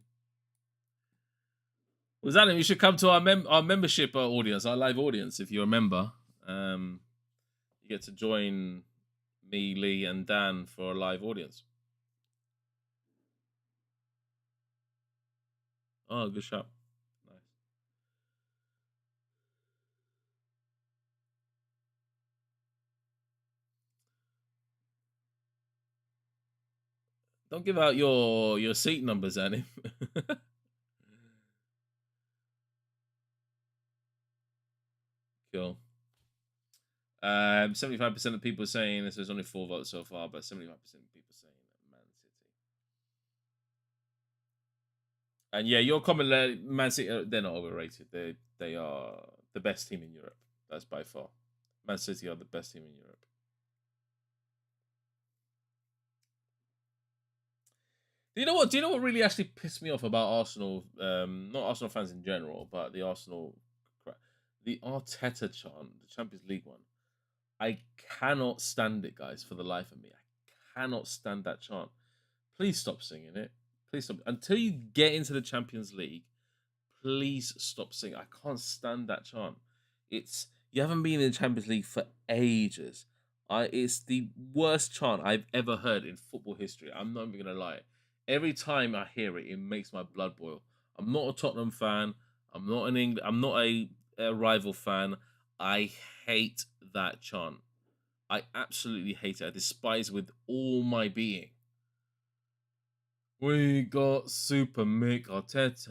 Was that you should come to our membership audience, our live audience, if you remember. You get to join me, Lee, and Dan for a live audience. Oh, good shot. Nice. Don't give out your seat numbers, Annie. Cool. 75% of people saying this. There's only 4 votes so far, but 75% of people saying Man City. And yeah, your comment, Man City, they're not overrated. They are the best team in Europe. That's by far. Man City are the best team in Europe. Do you know what? Do you know what really actually pissed me off about Arsenal? Not Arsenal fans in general, but the Arsenal, the Arteta chant, the Champions League one. I cannot stand it, guys. For the life of me, I cannot stand that chant. Please stop singing it. Please stop. Until you get into the Champions League, please stop singing. I can't stand that chant. You haven't been in the Champions League for ages. It's the worst chant I've ever heard in football history. I'm not even gonna lie. Every time I hear it, it makes my blood boil. I'm not a Tottenham fan. I'm not an England. I'm not a rival fan. I hate that chant. I absolutely hate it. I despise it with all my being. We got Super Mick Arteta.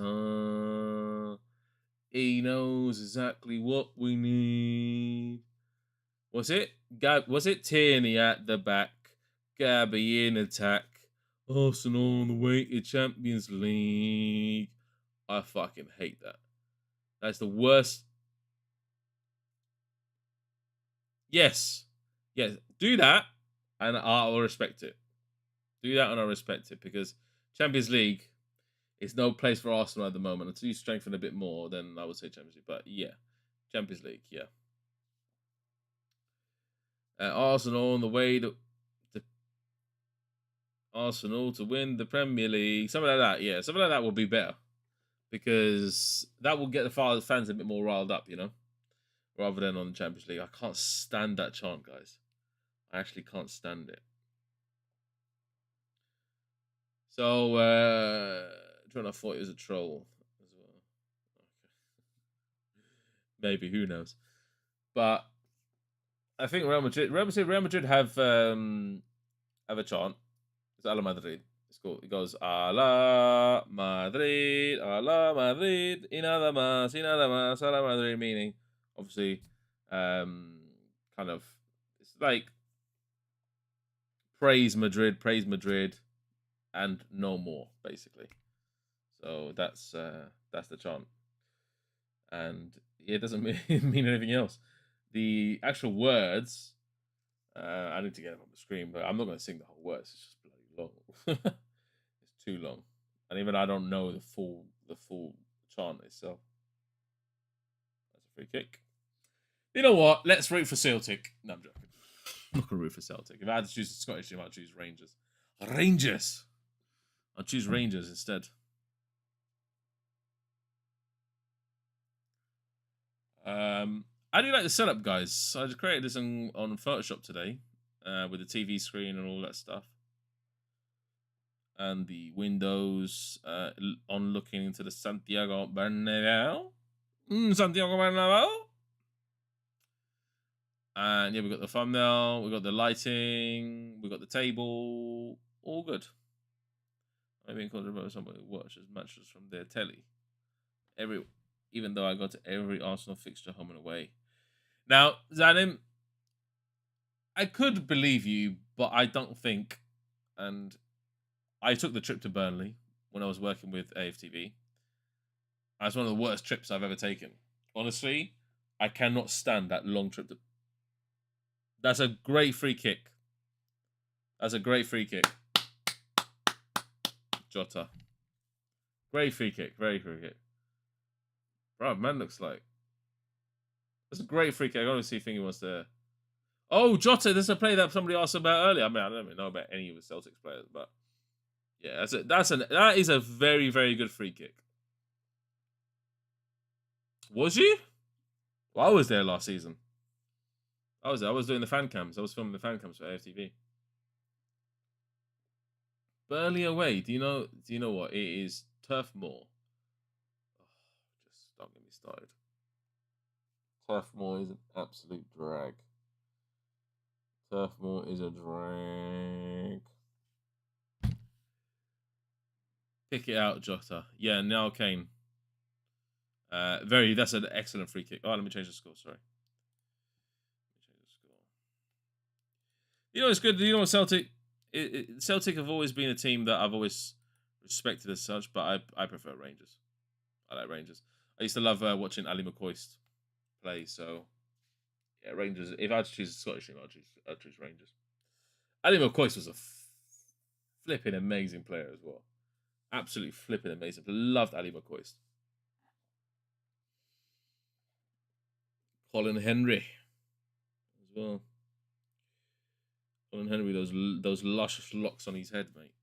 He knows exactly what we need. Was it Tierney at the back? Gabby in attack. Arsenal on the way to Champions League. I fucking hate that. That's the worst. Yes. Do that, and I'll respect it. Do that, and I'll respect it, because Champions League is no place for Arsenal at the moment. Until you strengthen a bit more, then I would say Champions League. But yeah, Champions League, yeah. Arsenal on the way to Arsenal to win the Premier League. Something like that, yeah. Something like that would be better, because that will get the fans a bit more riled up, you know, rather than on the Champions League. I can't stand that chant, guys. I actually can't stand it. So, I thought it was a troll as well. Okay. Maybe, who knows? But I think Real Madrid have a chant. It's a la Madrid. It's cool. It goes a la Madrid, y nada más, a la Madrid, meaning obviously, kind of, it's like praise Madrid, and no more, basically. So that's the chant, and it doesn't mean anything else. The actual words, I need to get them on the screen, but I'm not going to sing the whole words. It's just bloody long. It's too long, and even I don't know the full chant itself. That's a free kick. You know what? Let's root for Celtic. No, I'm joking. I'm not going to root for Celtic. If I had to choose a Scottish team, I'd choose Rangers. Rangers! I'll choose Rangers instead. I do like the setup, guys. So I just created this on Photoshop today, with the TV screen and all that stuff, and the windows on looking into the Santiago Bernabeu. Santiago Bernabeu. And yeah, we got the thumbnail, we got the lighting, we got the table, all good. Maybe in controversy, somebody watches matches from their telly. Even though I go to every Arsenal fixture, home and away. Now, Zanim, I could believe you, but I don't think. And I took the trip to Burnley when I was working with AFTV. That's one of the worst trips I've ever taken. Honestly, I cannot stand that long trip. That's a great free kick. That's a great free kick. Jota. Great free kick. Very free kick. Bro, man looks like... That's a great free kick. I honestly think he wants to... Oh, Jota. This is a play that somebody asked about earlier. I mean, I don't even know about any of the Celtics players, but... Yeah, that is a very, very good free kick. Was you? Well, I was there last season. I was there. I was doing the fan cams. I was filming the fan cams for AFTV. Burnley away. Do you know what? It is Turf Moor. Oh, just don't get me started. Turf Moor is an absolute drag. Turf Moor is a drag. Kick it out, Jota. Yeah, now Kane. That's an excellent free kick. Oh, let me change the score. Sorry. You know, it's good. You know what, Celtic? Celtic have always been a team that I've always respected as such, but I prefer Rangers. I like Rangers. I used to love watching Ali McCoist play. So yeah, Rangers. If I had to choose a Scottish team, I'd choose Rangers. Ali McCoist was a flipping amazing player as well. Absolutely flipping amazing. Loved Ali McCoist. Colin Henry as well. Colin Henry, those luscious locks on his head, mate.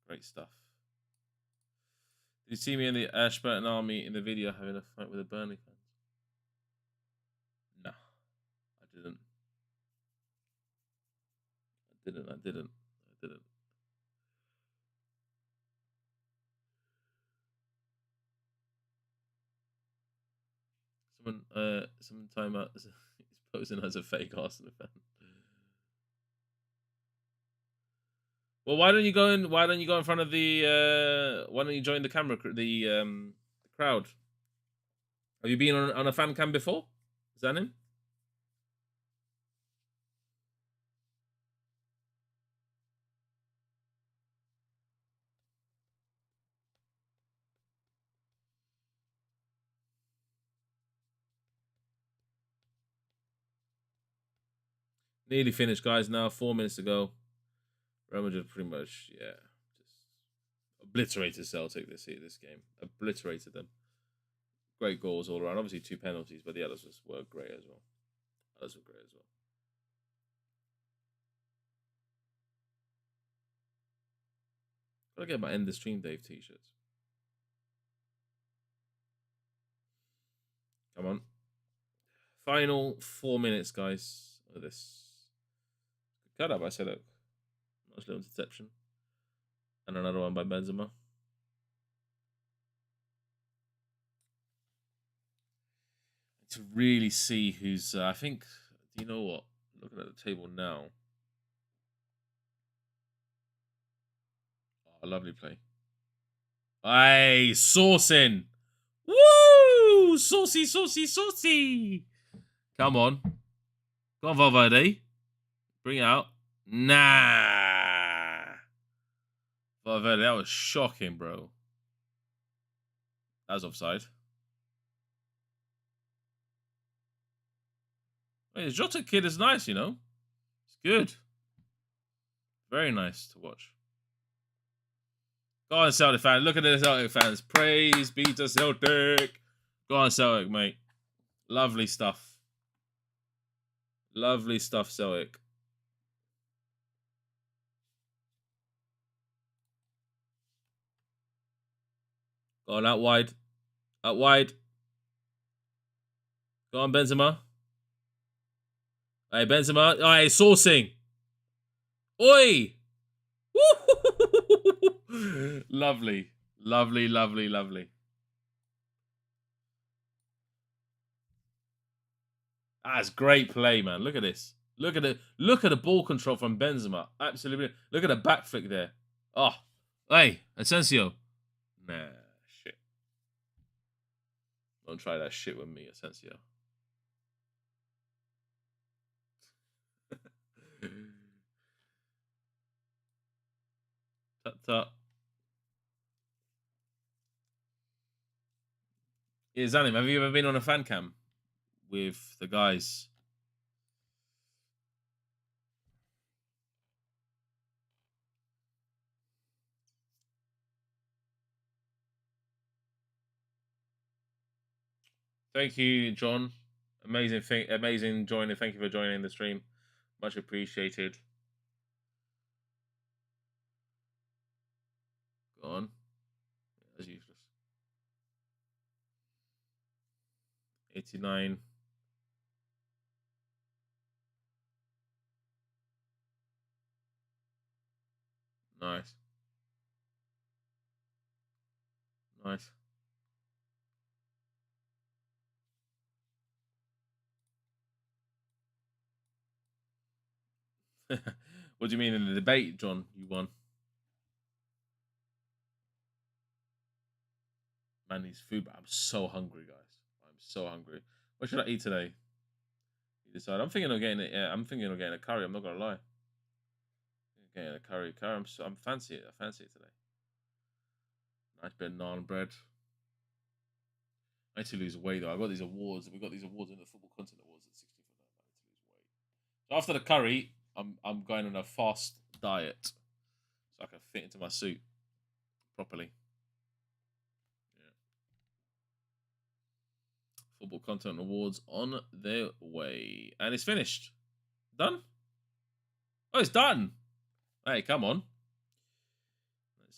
Great stuff. Did you see me in the Ashburton Army in the video having a fight with the Burnley fans? No, I didn't. I didn't. Someone time out. He's posing as a fake Arsenal fan. Well, why don't you go in? Why don't you go in front of the? Why don't you join the camera? The crowd. Have you been on a fan cam before? Is that him? Nearly finished, guys. Now 4 minutes to go. Real Madrid pretty much, yeah, just obliterated Celtic this game. Obliterated them. Great goals all around. Obviously 2 penalties, but the others were great as well. Others were great as well. Gotta get my End the Stream Dave t-shirts. Come on. Final 4 minutes, guys, of this. Cut up, I said it. Nice little interception. And another one by Benzema. To really see who's, I think, do you know what? Looking at the table now. Oh, lovely play. Hey, saucing. Woo! Saucy, saucy, saucy. Come on. Go on, Valverde. Bring it out. Nah. Valverde, that was shocking, bro. That was offside. Hey, the Jota kid is nice, you know. It's good. Very nice to watch. Go on, Celtic fan. Look at the Celtic fans. Praise be to Celtic. Go on, Celtic, mate. Lovely stuff. Lovely stuff, Celtic. Go on, out wide. Out wide. Go on, Benzema. Hey, Benzema. Hey, sourcing. Oi! Lovely. Lovely, lovely, lovely. That's great play, man. Look at this. Look at the ball control from Benzema. Absolutely. Look at the back flick there. Oh. Hey, Asensio. Nah, shit. Don't try that shit with me, Asensio. Tut. Yeah, Zanim, have you ever been on a fan cam with the guys? Thank you, John. Amazing joining. Thank you for joining the stream. Much appreciated. Go on. That's useless. 89. Nice. Nice. What do you mean in the debate, John? You won. Man needs food, but I'm so hungry, guys. I'm so hungry. What should I eat today? You decide. I'm thinking of getting it. Yeah, I'm thinking of getting a curry. I'm not gonna lie. Getting a curry. I'm fancy it. I fancy it today. Nice bit of naan bread. I need to lose weight though. I got these awards. We got these awards in the Football Content Awards at 60 for that. I need to lose weight. So after the curry, I'm going on a fast diet so I can fit into my suit properly. Yeah. Football Content Awards on their way, and it's finished. Done. Oh, it's done. Hey, come on.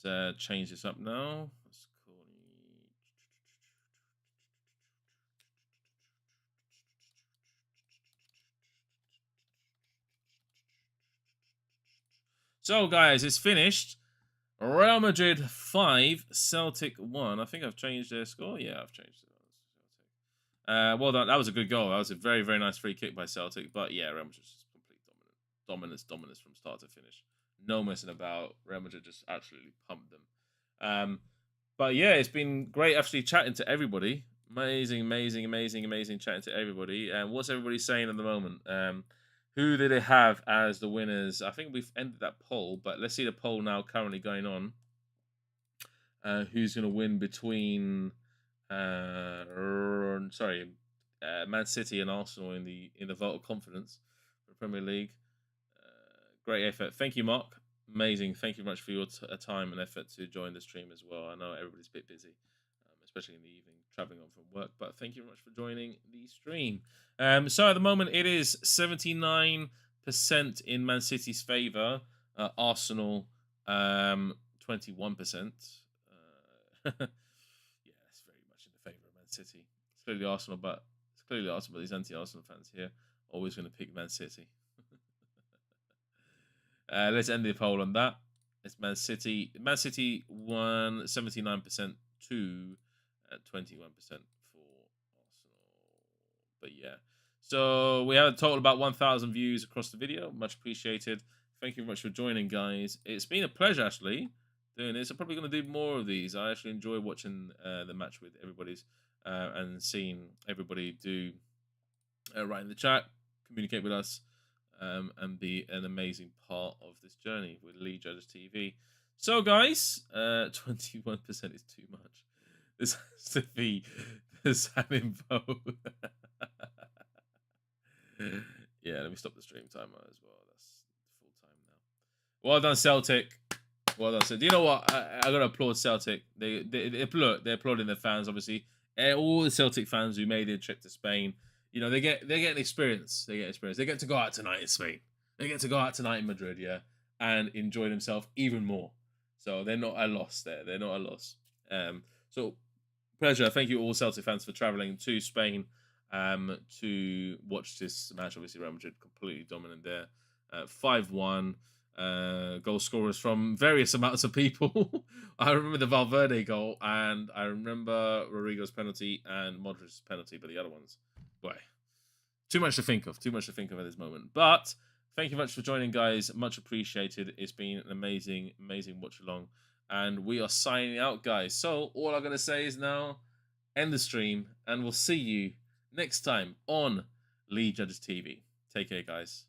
Let's change this up now. Let's call it. So, guys, it's finished. Real Madrid 5, Celtic 1. I think I've changed their score. Yeah, I've changed it. Well done. That was a good goal. That was a very, very nice free kick by Celtic. But yeah, Real Madrid just complete dominance from start to finish. No messing about. Real Madrid just absolutely pumped them. But yeah, it's been great actually chatting to everybody. Amazing chatting to everybody. And what's everybody saying at the moment? Who did they have as the winners? I think we've ended that poll, but let's see the poll now currently going on. Who's going to win between Man City and Arsenal in the vote of confidence for the Premier League? Great effort. Thank you, Mark. Amazing. Thank you very much for your time and effort to join the stream as well. I know everybody's a bit busy, especially in the evening, traveling on from work. But thank you very much for joining the stream. So at the moment, it is 79% in Man City's favour. Arsenal, 21%. Yeah, it's very much in the favour of Man City. It's clearly Arsenal, but these anti-Arsenal fans here are always going to pick Man City. Let's end the poll on that. It's Man City. Man City won 79% to 21% for Arsenal. But yeah. So we had a total about 1,000 views across the video. Much appreciated. Thank you very much for joining, guys. It's been a pleasure, actually, doing this. I'm probably going to do more of these. I actually enjoy watching the match with everybody's and seeing everybody do write in the chat, communicate with us. And be an amazing part of this journey with League Judges TV. So, guys, 21% is too much. This has to be the salmon vote. Yeah, let me stop the stream timer as well. That's full time now. Well done, Celtic. Well done. So, do you know what? I got to applaud Celtic. They're applauding their fans, obviously. All the Celtic fans who made the trip to Spain. You know, they get experience. They get to go out tonight in Spain. They get to go out tonight in Madrid, yeah, and enjoy themselves even more. So they're not a loss there. They're not a loss. So pleasure. Thank you all Celtic fans for traveling to Spain to watch this match. Obviously, Real Madrid completely dominant there. 5-1. Goal scorers from various amounts of people. I remember the Valverde goal, and I remember Rodrigo's penalty and Modric's penalty, but the other ones, boy, too much to think of. Too much to think of at this moment. But thank you much for joining, guys. Much appreciated. It's been an amazing watch along, and we are signing out, guys. So all I'm gonna say is now end the stream, and we'll see you next time on League Judges TV. Take care, guys.